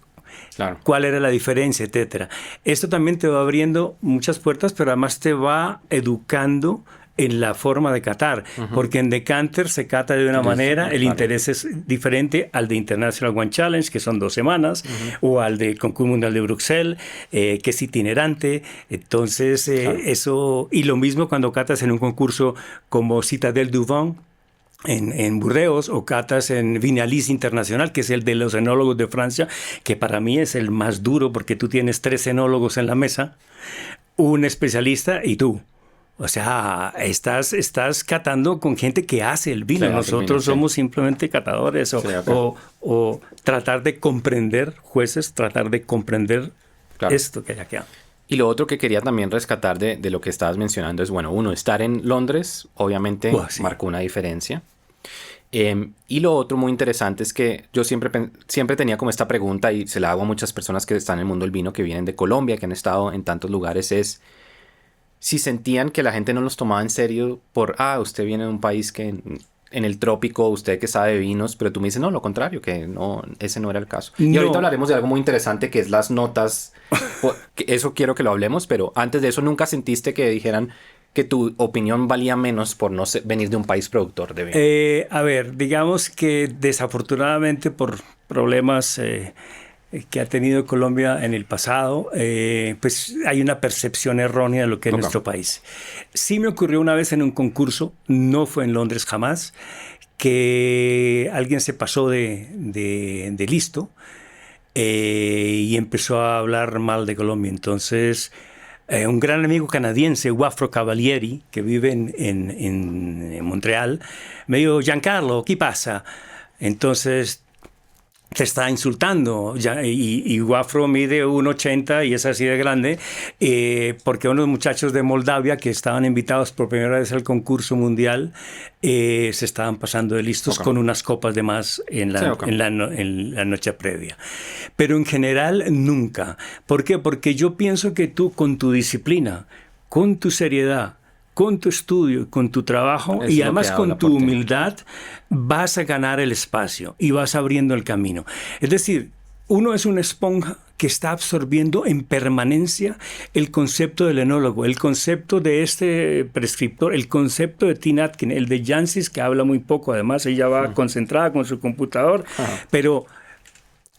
Claro. Cuál era la diferencia, etcétera. Esto también te va abriendo muchas puertas, pero además te va educando en la forma de catar, porque en Decanter se cata de una manera, el interés es diferente al de International Wine Challenge, que son 2 semanas, o al del Concurso Mundial de Bruselas, que es itinerante. Entonces, eso, y lo mismo cuando catas en un concurso como Citadelle du Vin, en Burdeos, o catas en Viñalis Internacional, que es el de los enólogos de Francia, que para mí es el más duro, porque tú tienes 3 enólogos en la mesa, un especialista y tú. O sea, estás catando con gente que hace el vino. Nosotros somos simplemente catadores o tratar de comprender, jueces, tratar de comprender esto que hay acá. Y lo otro que quería también rescatar de lo que estabas mencionando es, bueno, uno, estar en Londres, obviamente, marcó una diferencia. Y lo otro muy interesante es que yo siempre tenía como esta pregunta, y se la hago a muchas personas que están en el mundo del vino, que vienen de Colombia, que han estado en tantos lugares, es si sentían que la gente no los tomaba en serio por, usted viene de un país que en el trópico, usted que sabe de vinos, pero tú me dices, no, lo contrario, que no, ese no era el caso. No. Y ahorita hablaremos de algo muy interesante que es las notas. Eso quiero que lo hablemos, pero antes de eso, ¿nunca sentiste que dijeran que tu opinión valía menos por no venir de un país productor de vino? A ver, digamos que desafortunadamente por problemas que ha tenido Colombia en el pasado, pues hay una percepción errónea de lo que es nuestro país. Sí me ocurrió una vez en un concurso, no fue en Londres jamás, que alguien se pasó de listo y empezó a hablar mal de Colombia. Entonces, un gran amigo canadiense, Wafro Cavalieri, que vive en Montreal, me dijo, Giancarlo, ¿qué pasa? Entonces, te está insultando, y Wafro mide 1,80 y es así de grande, porque unos muchachos de Moldavia que estaban invitados por primera vez al concurso mundial se estaban pasando de listos con unas copas de más en la noche previa. Pero en general nunca. ¿Por qué? Porque yo pienso que tú con tu disciplina, con tu seriedad, con tu estudio, con tu trabajo y además con tu humildad vas a ganar el espacio y vas abriendo el camino. Es decir, uno es una esponja que está absorbiendo en permanencia el concepto del enólogo, el concepto de este prescriptor, el concepto de Tina Atkin, el de Jancis, que habla muy poco, además ella va concentrada con su computador, pero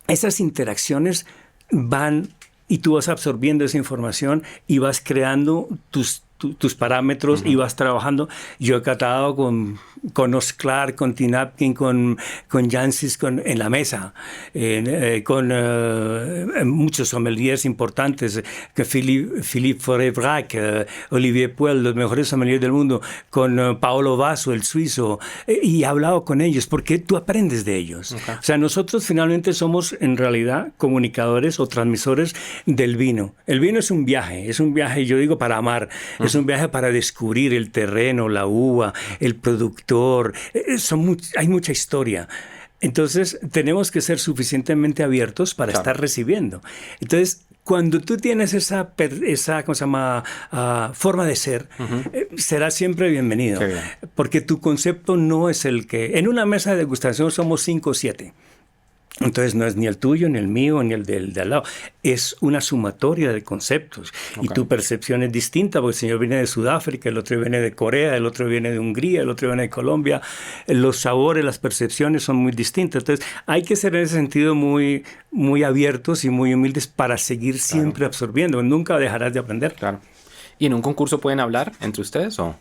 esas interacciones van y tú vas absorbiendo esa información y vas creando tus parámetros y vas trabajando. Yo he catado con Osclar, con Tinapkin, con Jancis en la mesa, con muchos sommeliers importantes, que Philippe Forêt-Vrac, Olivier Puel, los mejores sommeliers del mundo, con Paolo Basso, el suizo, y he hablado con ellos porque tú aprendes de ellos. O sea, nosotros finalmente somos en realidad comunicadores o transmisores del vino. El vino es un viaje, yo digo, para amar. Es un viaje para descubrir el terreno, la uva, el productor. Hay mucha historia. Entonces, tenemos que ser suficientemente abiertos para estar recibiendo. Entonces, cuando tú tienes esa ¿cómo se llama? Forma de ser, serás siempre bienvenido. Porque tu concepto no es el que... En una mesa de degustación somos 5 o 7. Entonces no es ni el tuyo, ni el mío, ni el de al lado. Es una sumatoria de conceptos. Y tu percepción es distinta, porque el señor viene de Sudáfrica, el otro viene de Corea, el otro viene de Hungría, el otro viene de Colombia. Los sabores, las percepciones son muy distintas. Entonces hay que ser en ese sentido muy, muy abiertos y muy humildes para seguir siempre absorbiendo. Nunca dejarás de aprender. Claro. ¿Y en un concurso pueden hablar entre ustedes o...?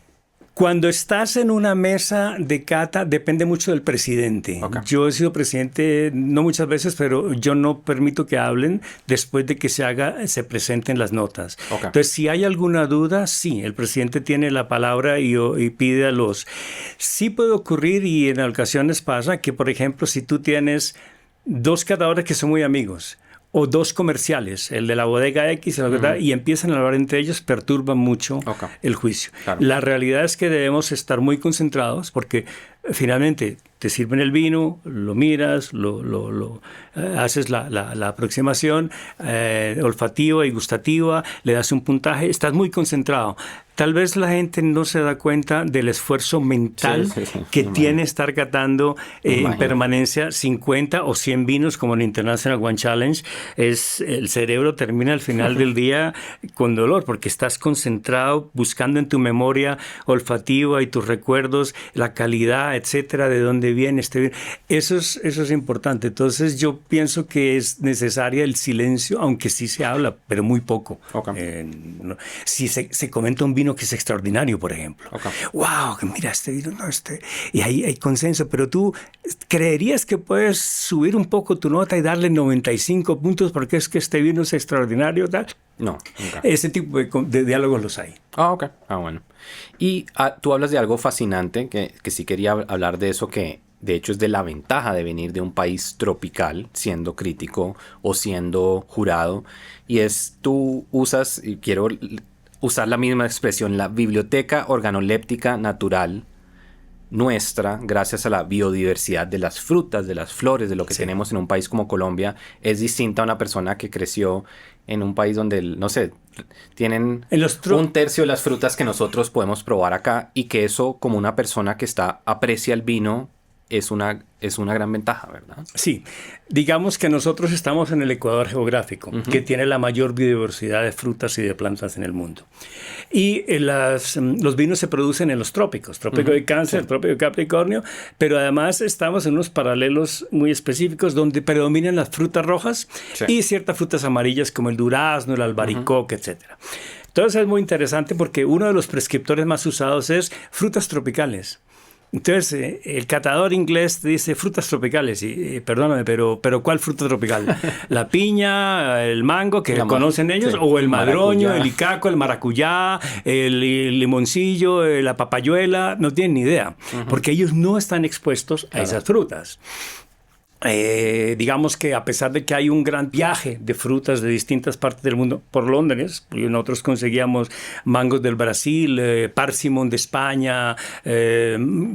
Cuando estás en una mesa de cata, depende mucho del presidente. Okay. Yo he sido presidente, no muchas veces, pero yo no permito que hablen después de que se presenten las notas. Okay. Entonces, si hay alguna duda, sí, el presidente tiene la palabra y pide a los... Sí puede ocurrir, y en ocasiones pasa, que, por ejemplo, si tú tienes 2 catadores que son muy amigos, o 2 comerciales, el de la bodega X y empiezan a hablar entre ellos, perturban mucho el juicio. Claro. La realidad es que debemos estar muy concentrados porque finalmente te sirven el vino, lo miras, haces la aproximación olfativa y gustativa, le das un puntaje, estás muy concentrado. Tal vez la gente no se da cuenta del esfuerzo mental que tiene estar catando en permanencia 50 o 100 vinos como en International Wine Challenge. El cerebro termina al final del día con dolor porque estás concentrado buscando en tu memoria olfativa y tus recuerdos la calidad, etcétera, de dónde viene este vino. Eso es importante. Entonces yo pienso que es necesaria el silencio, aunque sí se habla, pero muy poco. Si se comenta un vino que es extraordinario, por ejemplo. ¡Wow! Mira, este vino, y ahí hay consenso, pero tú creerías que puedes subir un poco tu nota y darle 95 puntos porque es que este vino es extraordinario, ¿tal? No, nunca. Ese tipo de diálogos los hay. Ok. Bueno. Y tú hablas de algo fascinante, que sí quería hablar de eso, que de hecho es de la ventaja de venir de un país tropical, siendo crítico o siendo jurado, y tú usas, y quiero usar la misma expresión, la biblioteca organoléptica natural nuestra, gracias a la biodiversidad de las frutas, de las flores, de lo que tenemos en un país como Colombia, es distinta a una persona que creció en un país donde, no sé, tienen un tercio de las frutas que nosotros podemos probar acá, y que eso, como una persona que aprecia el vino, es una gran ventaja, ¿verdad? Sí. Digamos que nosotros estamos en el Ecuador geográfico, que tiene la mayor biodiversidad de frutas y de plantas en el mundo. Y los vinos se producen en los trópicos, trópico de Cáncer, trópico de Capricornio, pero además estamos en unos paralelos muy específicos donde predominan las frutas rojas y ciertas frutas amarillas como el durazno, el albaricoque, etcétera. Entonces es muy interesante porque uno de los prescriptores más usados es frutas tropicales. Entonces, el catador inglés te dice frutas tropicales, y perdóname, pero ¿cuál fruta tropical? ¿La piña, el mango, que conocen ellos? ¿O el madroño, el icaco, el maracuyá, el limoncillo, la papayuela? No tienen ni idea, porque ellos no están expuestos a esas frutas. Digamos que a pesar de que hay un gran viaje de frutas de distintas partes del mundo por Londres, porque nosotros conseguíamos mangos del Brasil, parsimón de España,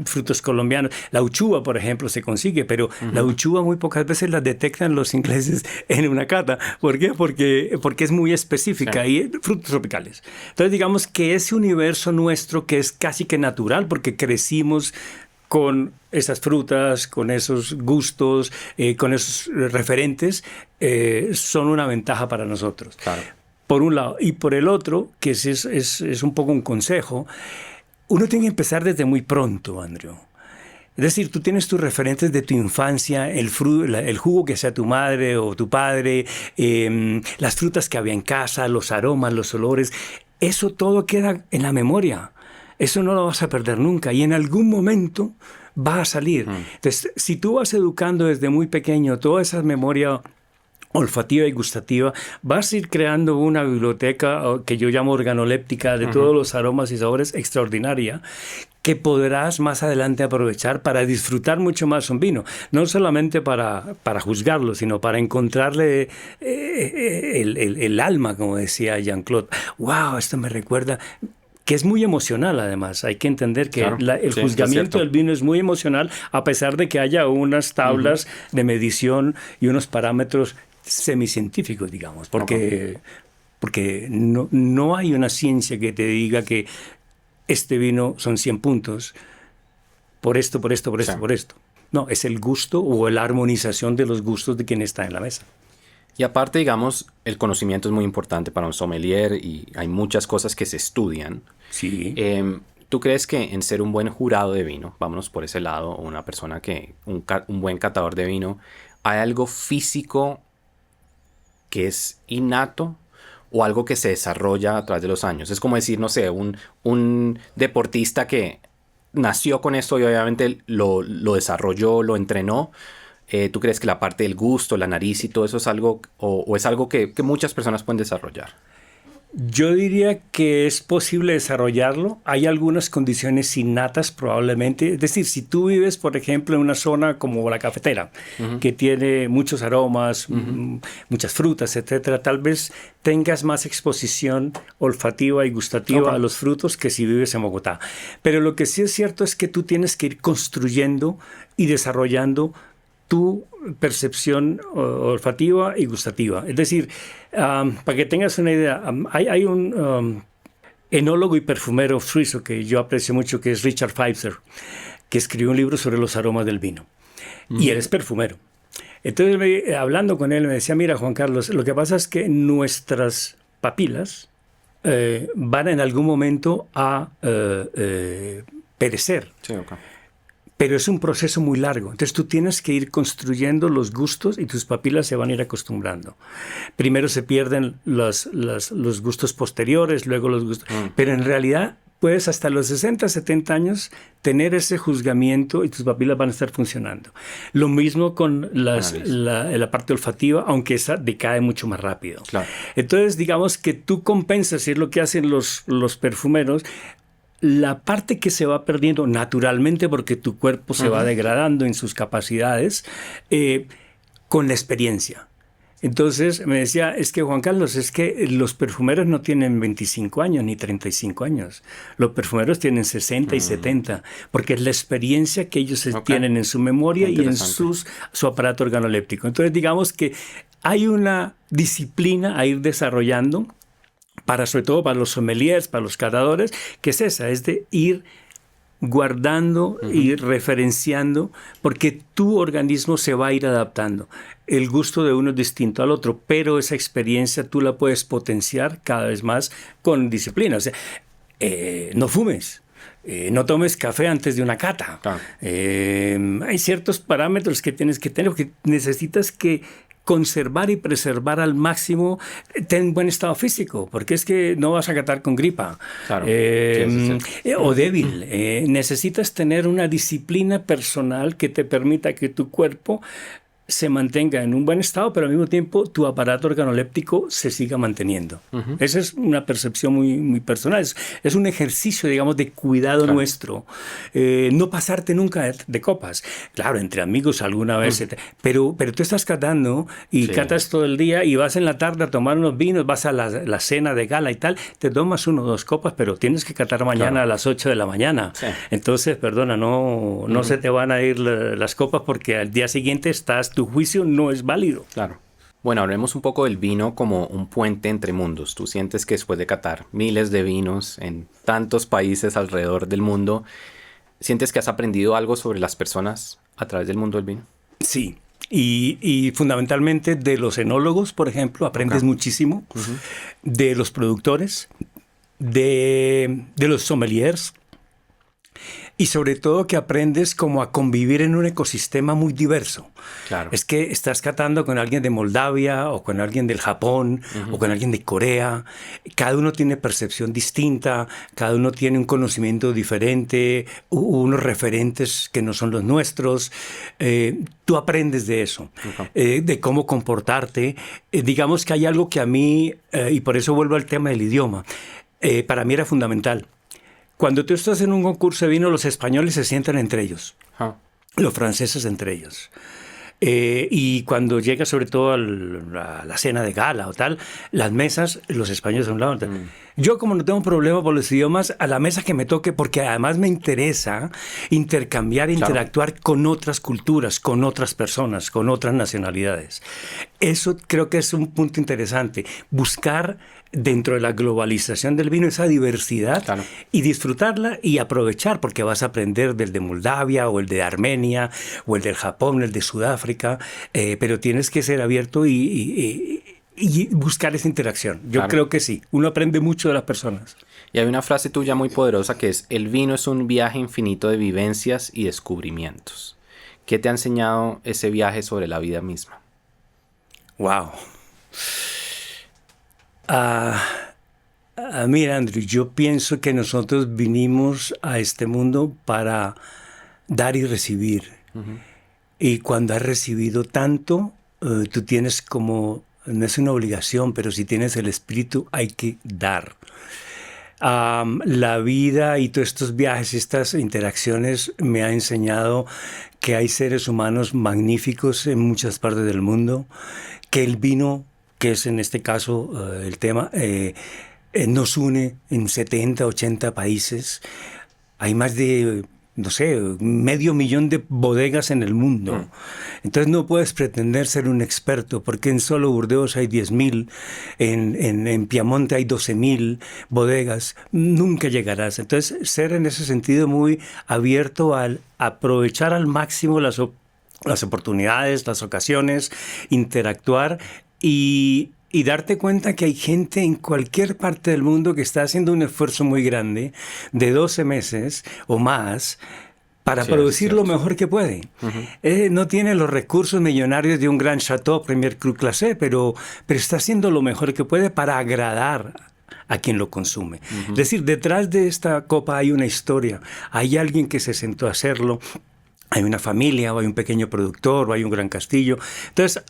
frutos colombianos, la uchuva, por ejemplo, se consigue, pero la uchuva muy pocas veces la detectan los ingleses en una cata. ¿Por qué? Porque es muy específica y frutos tropicales. Entonces digamos que ese universo nuestro, que es casi que natural porque crecimos con esas frutas, con esos gustos, con esos referentes, son una ventaja para nosotros. Claro. Por un lado. Y por el otro, que es un poco un consejo, uno tiene que empezar desde muy pronto, Andrew. Es decir, tú tienes tus referentes de tu infancia, el jugo que sea tu madre o tu padre, las frutas que había en casa, los aromas, los olores. Eso todo queda en la memoria. Eso no lo vas a perder nunca y en algún momento va a salir. Entonces, si tú vas educando desde muy pequeño toda esa memoria olfativa y gustativa, vas a ir creando una biblioteca que yo llamo organoléptica de todos los aromas y sabores extraordinaria, que podrás más adelante aprovechar para disfrutar mucho más un vino. No solamente para juzgarlo, sino para encontrarle el alma, como decía Jean-Claude. ¡Wow! Esto me recuerda... que es muy emocional, además. Hay que entender que el juzgamiento del vino es muy emocional, a pesar de que haya unas tablas de medición y unos parámetros semicientíficos, digamos, porque no hay una ciencia que te diga que este vino son 100 puntos por esto. No, es el gusto o la armonización de los gustos de quien está en la mesa. Y aparte, digamos, el conocimiento es muy importante para un sommelier y hay muchas cosas que se estudian. Sí. ¿Tú crees que en ser un buen jurado de vino, vámonos por ese lado, o una persona un buen catador de vino, hay algo físico que es innato o algo que se desarrolla a través de los años? Es como decir, no sé, un deportista que nació con esto y obviamente lo desarrolló, lo entrenó. ¿Tú crees que la parte del gusto, la nariz y todo eso es algo, o es algo que muchas personas pueden desarrollar? Yo diría que es posible desarrollarlo. Hay algunas condiciones innatas probablemente. Es decir, si tú vives, por ejemplo, en una zona como la cafetera, que tiene muchos aromas, muchas frutas, etcétera, tal vez tengas más exposición olfativa y gustativa a los frutos que si vives en Bogotá. Pero lo que sí es cierto es que tú tienes que ir construyendo y desarrollando tu percepción olfativa y gustativa. Es decir, para que tengas una idea, hay un enólogo y perfumero suizo que yo aprecio mucho, que es Richard Pfeiffer, que escribió un libro sobre los aromas del vino. Y él es perfumero. Entonces, hablando con él, me decía, mira, Juan Carlos, lo que pasa es que nuestras papilas van en algún momento a perecer. Sí, okay. Pero es un proceso muy largo. Entonces tú tienes que ir construyendo los gustos y tus papilas se van a ir acostumbrando. Primero se pierden los gustos posteriores, luego los gustos... Pero en realidad puedes hasta los 60, 70 años tener ese juzgamiento y tus papilas van a estar funcionando. Lo mismo con la parte olfativa, aunque esa decae mucho más rápido. Claro. Entonces digamos que tú compensas, y es lo que hacen los perfumeros, la parte que se va perdiendo naturalmente porque tu cuerpo se va degradando en sus capacidades con la experiencia. Entonces me decía, es que Juan Carlos, es que los perfumeros no tienen 25 años ni 35 años. Los perfumeros tienen 60 y 70, porque es la experiencia que ellos tienen en su memoria y en su aparato organoléptico. Entonces digamos que hay una disciplina a ir desarrollando, sobre todo para los sommeliers, para los catadores, que es esa, es de ir guardando y referenciando, porque tu organismo se va a ir adaptando. El gusto de uno es distinto al otro, pero esa experiencia tú la puedes potenciar cada vez más con disciplina. O sea, no fumes. No tomes café antes de una cata. Claro. Hay ciertos parámetros que tienes que tener, que necesitas que conservar y preservar al máximo, ten buen estado físico, porque es que no vas a catar con gripa. Claro. O débil. Necesitas tener una disciplina personal que te permita que tu cuerpo se mantenga en un buen estado, pero al mismo tiempo tu aparato organoléptico se siga manteniendo. Esa es una percepción muy, muy personal. Es un ejercicio, digamos, de cuidado nuestro. No pasarte nunca de copas. Claro, entre amigos alguna vez, pero tú estás catando y catas todo el día y vas en la tarde a tomar unos vinos, vas a la cena de gala y tal, te tomas 1 o 2 copas, pero tienes que catar mañana a las 8 de la mañana. Sí. Entonces, perdona, no se te van a ir las copas porque al día siguiente tu juicio no es válido. Claro. Bueno, hablemos un poco del vino como un puente entre mundos. Tú sientes que después de catar miles de vinos en tantos países alrededor del mundo, ¿sientes que has aprendido algo sobre las personas a través del mundo del vino? Sí. Y fundamentalmente de los enólogos, por ejemplo, aprendes muchísimo. De los productores, de los sommeliers. Y sobre todo que aprendes como a convivir en un ecosistema muy diverso. Claro. Es que estás catando con alguien de Moldavia o con alguien del Japón o con alguien de Corea. Cada uno tiene percepción distinta, cada uno tiene un conocimiento diferente, unos referentes que no son los nuestros. Tú aprendes de eso, de cómo comportarte. Digamos que hay algo que a mí, y por eso vuelvo al tema del idioma, para mí era fundamental. Cuando tú estás en un concurso de vino, los españoles se sientan entre ellos, los franceses entre ellos. Y cuando llega sobre todo a la cena de gala o tal, las mesas, los españoles a un lado. Yo, como no tengo problema por los idiomas, a la mesa que me toque, porque además me interesa intercambiar, interactuar con otras culturas, con otras personas, con otras nacionalidades. Eso creo que es un punto interesante. Buscar dentro de la globalización del vino esa diversidad y disfrutarla y aprovechar, porque vas a aprender del de Moldavia o el de Armenia o el del Japón, el de Sudáfrica, pero tienes que ser abierto y buscar esa interacción. Yo creo que sí, uno aprende mucho de las personas. Y hay una frase tuya muy poderosa que es: el vino es un viaje infinito de vivencias y descubrimientos. ¿Qué te ha enseñado ese viaje sobre la vida misma? Wow. Mira, Andrew, yo pienso que nosotros vinimos a este mundo para dar y recibir. Y cuando has recibido tanto, tú tienes como, no es una obligación, pero si tienes el espíritu, hay que dar. La vida y todos estos viajes, estas interacciones me ha enseñado que hay seres humanos magníficos en muchas partes del mundo, que el vino, que es en este caso el tema, nos une en 70, 80 países. Hay más de, no sé, 500,000 de bodegas en el mundo. Entonces no puedes pretender ser un experto, porque en solo Burdeos hay 10,000, en Piamonte hay 12,000 bodegas. Nunca llegarás. Entonces ser en ese sentido muy abierto al aprovechar al máximo las oportunidades, las ocasiones, interactuar y darte cuenta que hay gente en cualquier parte del mundo que está haciendo un esfuerzo muy grande de 12 meses o más para producir lo mejor que puede. No tiene los recursos millonarios de un gran Chateau Premier Cru Classé, pero está haciendo lo mejor que puede para agradar a quien lo consume. Es decir, detrás de esta copa hay una historia, hay alguien que se sentó a hacerlo, hay una familia, o hay un pequeño productor, o hay un gran castillo. Entonces,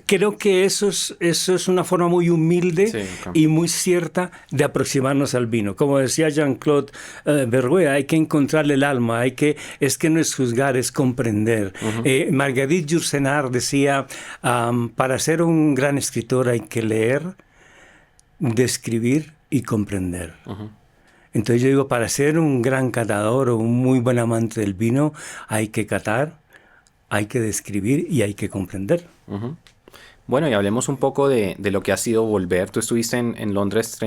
creo que eso es una forma muy humilde y muy cierta de aproximarnos al vino. Como decía Jean-Claude Berrouet, hay que encontrarle el alma, es que no es juzgar, es comprender. Marguerite Yourcenar decía, para ser un gran escritor hay que leer, describir y comprender. Entonces yo digo, para ser un gran catador o un muy buen amante del vino, hay que catar, hay que describir y hay que comprender. Bueno, y hablemos un poco de lo que ha sido volver. Tú estuviste en Londres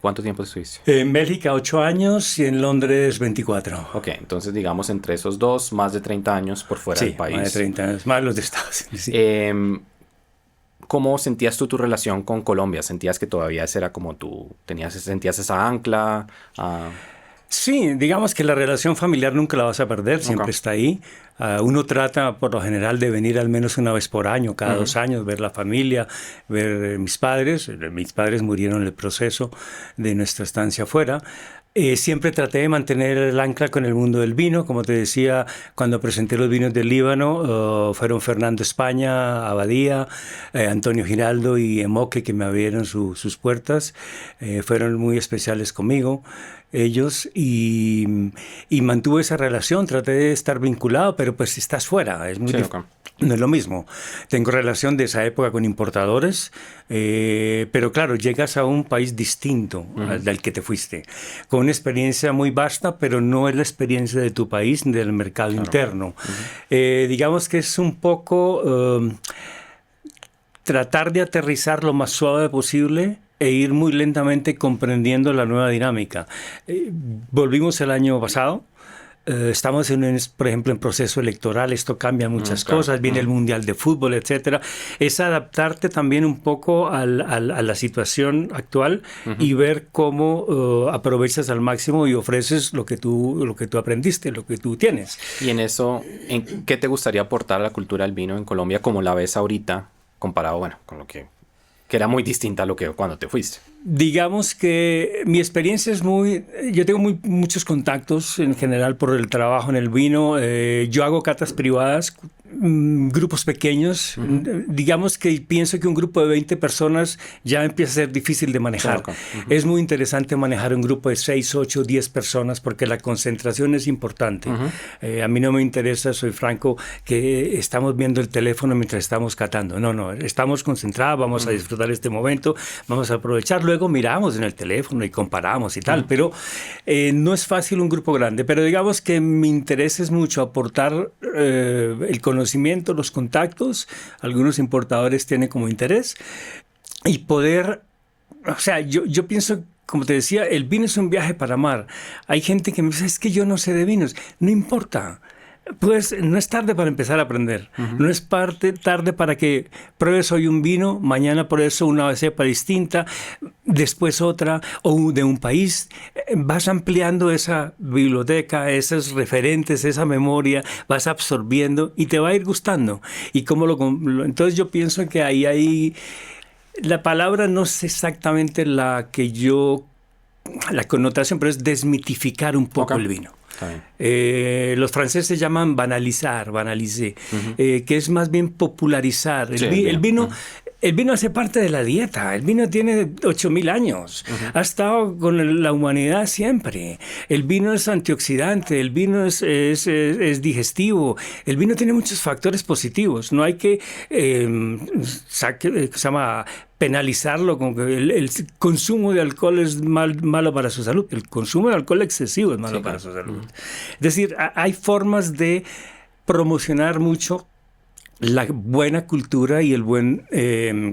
¿cuánto tiempo estuviste? En Bélgica 8 años y en Londres 24. Ok, entonces digamos entre esos dos, más de 30 años por fuera del país. Sí, más de 30 años, más los de Estados Unidos. ¿Cómo sentías tú tu relación con Colombia? ¿Sentías que todavía esa era como sentías esa ancla? Sí, digamos que la relación familiar nunca la vas a perder, siempre está ahí. Uno trata por lo general de venir al menos una vez por año, cada 2 años, ver la familia, ver mis padres. Mis padres murieron en el proceso de nuestra estancia afuera. Siempre traté de mantener el ancla con el mundo del vino. Como te decía, cuando presenté los vinos del Líbano, fueron Fernando España, Abadía, Antonio Giraldo y Emoque que me abrieron sus puertas. Fueron muy especiales conmigo, ellos, y mantuve esa relación. Traté de estar vinculado, pero pues estás fuera, es muy difícil. No es lo mismo. Tengo relación de esa época con importadores, pero claro, llegas a un país distinto al del que te fuiste, con una experiencia muy vasta, pero no es la experiencia de tu país ni del mercado interno. Digamos que es un poco tratar de aterrizar lo más suave posible e ir muy lentamente comprendiendo la nueva dinámica. Volvimos el año pasado. Estamos, por ejemplo, en proceso electoral, esto cambia muchas cosas, viene el Mundial de Fútbol, etcétera. Es adaptarte también un poco a la situación actual y ver cómo aprovechas al máximo y ofreces lo que tú aprendiste, lo que tú tienes. Y en eso, ¿qué te gustaría aportar a la cultura del vino en Colombia como la ves ahorita, comparado, con lo que era muy distinta a lo que cuando te fuiste? Digamos que mi experiencia es yo tengo muchos contactos en general por el trabajo en el vino. Yo hago catas privadas, grupos pequeños. Digamos que pienso que un grupo de 20 personas ya empieza a ser difícil de manejar. Es muy interesante manejar un grupo de 6, 8, 10 personas porque la concentración es importante. A mí no me interesa, soy franco, que estamos viendo el teléfono mientras estamos catando. No, estamos concentrados, vamos a disfrutar este momento, vamos a aprovechar. Luego miramos en el teléfono y comparamos y tal, pero no es fácil un grupo grande. Pero digamos que mi interés es mucho aportar el conocimiento, los contactos. Algunos importadores tienen como interés y poder, o sea, yo pienso, como te decía, el vino es un viaje para amar. Hay gente que me dice, es que yo no sé de vinos. No importa. Pues no es tarde para empezar a aprender. No es tarde para que pruebes hoy un vino, mañana por eso una cepa distinta, después otra, o de un país. Vas ampliando esa biblioteca, esos referentes, esa memoria, vas absorbiendo y te va a ir gustando. Y entonces yo pienso que ahí hay La palabra no es exactamente la connotación, pero es desmitificar un poco el vino. Los franceses llaman banaliser, que es más bien popularizar. El vino hace parte de la dieta. El vino tiene 8.000 años. Ha estado con la humanidad siempre. El vino es antioxidante, el vino es digestivo. El vino tiene muchos factores positivos. No hay que penalizarlo con que el consumo de alcohol es malo para su salud. El consumo de alcohol excesivo es malo para su salud. Es decir, hay formas de promocionar mucho la buena cultura y el buen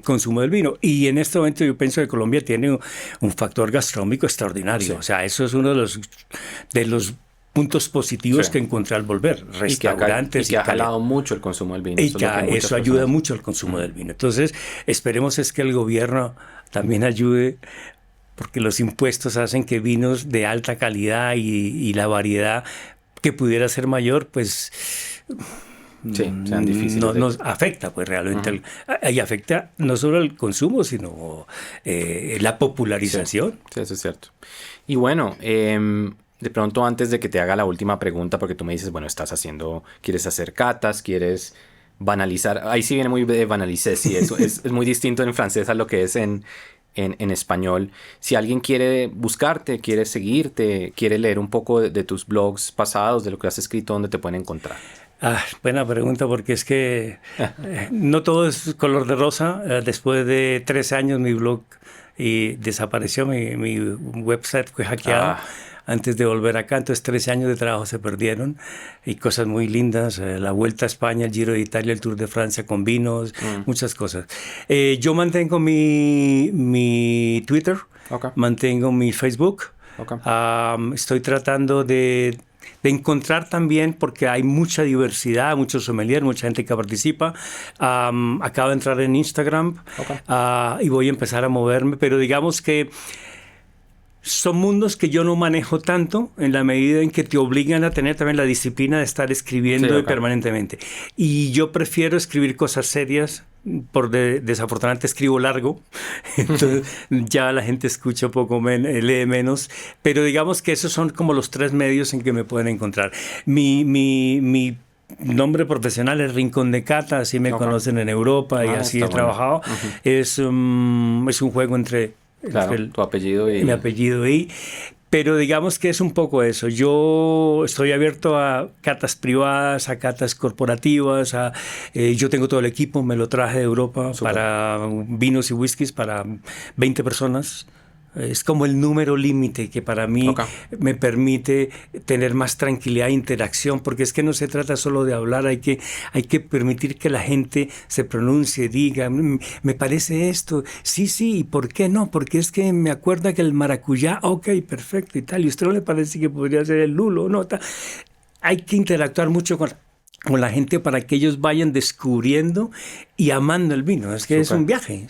consumo del vino. Y en este momento yo pienso que Colombia tiene un factor gastronómico extraordinario. Sí. O sea, eso es uno de los puntos positivos que encontré al volver. Restaurantes. Y que ha jalado mucho el consumo del vino. Y eso ayuda mucho al consumo del vino. Entonces, esperemos es que el gobierno también ayude, porque los impuestos hacen que vinos de alta calidad y la variedad que pudiera ser mayor, pues sean difíciles. Nos afecta, pues realmente. Y afecta no solo el consumo, sino la popularización. Sí, eso es cierto. Y bueno, de pronto antes de que te haga la última pregunta, porque tú me dices, bueno, quieres hacer catas, quieres banalizar. Ahí sí viene muy de banaliser, sí, eso es muy distinto en francés a lo que es en español. Si alguien quiere buscarte, quiere seguirte, quiere leer un poco de tus blogs pasados, de lo que has escrito, ¿dónde te pueden encontrar? Buena pregunta, porque es que no todo es color de rosa. Después de 3 años mi blog desapareció, mi website fue hackeado antes de volver acá, entonces 13 años de trabajo se perdieron y cosas muy lindas, la Vuelta a España, el Giro de Italia, el Tour de Francia con vinos, muchas cosas. Yo mantengo mi Twitter, mantengo mi Facebook, estoy tratando de encontrar también, porque hay mucha diversidad, muchos sommeliers, mucha gente que participa. Acabo de entrar en Instagram y voy a empezar a moverme, pero digamos que son mundos que yo no manejo tanto, en la medida en que te obligan a tener también la disciplina de estar escribiendo permanentemente. Y yo prefiero escribir cosas serias, desafortunadamente escribo largo, entonces ya la gente escucha un poco lee menos, pero digamos que esos son como los 3 medios en que me pueden encontrar. Mi nombre profesional es Rincón de Cata, así me conocen en Europa y así he trabajado. Es un juego entre tu apellido y... mi apellido pero digamos que es un poco eso. Yo estoy abierto a catas privadas, a catas corporativas. Yo tengo todo el equipo, me lo traje de Europa para vinos y whiskies para 20 personas. Es como el número límite que para mí me permite tener más tranquilidad e interacción, porque es que no se trata solo de hablar, hay que permitir que la gente se pronuncie, diga, me parece esto, sí, ¿y por qué no? Porque es que me acuerda que el maracuyá, perfecto y tal, y a usted no le parece que podría ser el lulo, no, tal. Hay que interactuar mucho con la gente para que ellos vayan descubriendo y amando el vino. Es que es un viaje.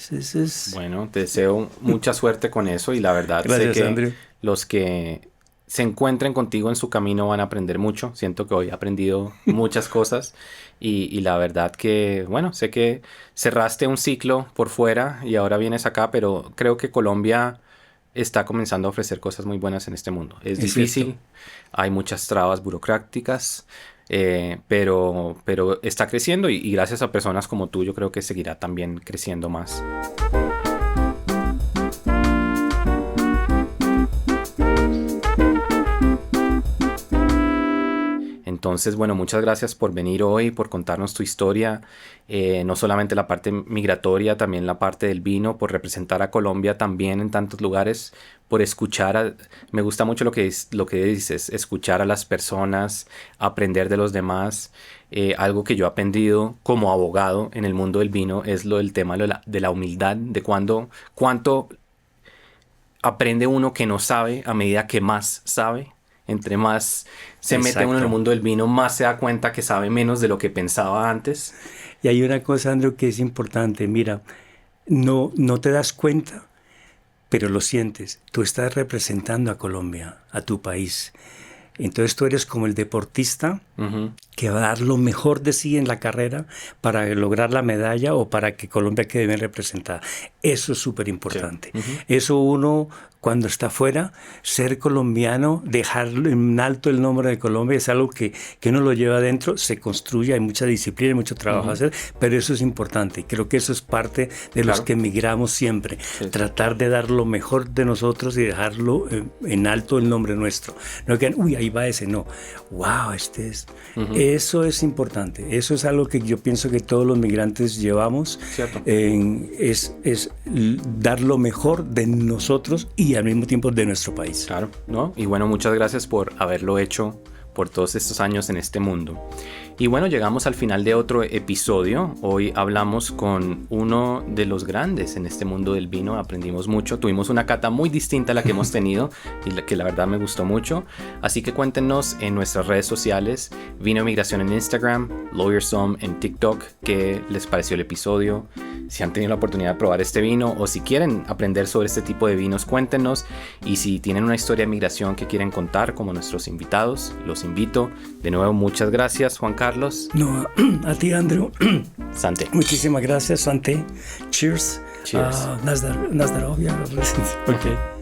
Bueno, te deseo mucha suerte con eso y la verdad Gracias, sé que Andrew. Los que se encuentren contigo en su camino van a aprender mucho. Siento que hoy he aprendido muchas cosas y la verdad que, bueno, sé que cerraste un ciclo por fuera y ahora vienes acá, pero creo que Colombia está comenzando a ofrecer cosas muy buenas en este mundo. Es difícil, cierto. Hay muchas trabas burocráticas, pero está creciendo y gracias a personas como tú yo creo que seguirá también creciendo más. Entonces, bueno, muchas gracias por venir hoy, por contarnos tu historia, no solamente la parte migratoria, también la parte del vino, por representar a Colombia también en tantos lugares, por escuchar, me gusta mucho lo que dices, escuchar a las personas, aprender de los demás. Algo que yo he aprendido como abogado en el mundo del vino es el tema de la humildad, de cuánto aprende uno que no sabe a medida que más sabe. Entre más se mete uno en el mundo del vino, más se da cuenta que sabe menos de lo que pensaba antes. Y hay una cosa, Andrew, que es importante. Mira, no te das cuenta, pero lo sientes. Tú estás representando a Colombia, a tu país. Entonces tú eres como el deportista que va a dar lo mejor de sí en la carrera para lograr la medalla o para que Colombia quede bien representada. Eso es súper importante. Sí. Eso uno, cuando está afuera, ser colombiano, dejar en alto el nombre de Colombia es algo que uno lo lleva adentro, se construye, hay mucha disciplina, hay mucho trabajo a hacer, pero eso es importante. Creo que eso es parte de los que emigramos siempre. Sí. Tratar de dar lo mejor de nosotros y dejarlo en alto el nombre nuestro. No que, uy, ahí va ese, no. Wow, este es... Eso es importante. Eso es algo que yo pienso que todos los migrantes llevamos. Es dar lo mejor de nosotros y al mismo tiempo de nuestro país. Claro, ¿no? Y bueno, muchas gracias por haberlo hecho por todos estos años en este mundo. Y bueno, llegamos al final de otro episodio. Hoy hablamos con uno de los grandes en este mundo del vino. Aprendimos mucho. Tuvimos una cata muy distinta a la que hemos tenido y que la verdad me gustó mucho. Así que cuéntenos en nuestras redes sociales, Vino Emigración en Instagram, LawyerSome en TikTok, qué les pareció el episodio, si han tenido la oportunidad de probar este vino o si quieren aprender sobre este tipo de vinos, cuéntenos. Y si tienen una historia de migración que quieren contar como nuestros invitados, los invito. De nuevo, muchas gracias, Juan Carlos. No, a ti, Andrew. Sante. Muchísimas gracias, Sante. Cheers. Cheers. Na zdrowie. Okay.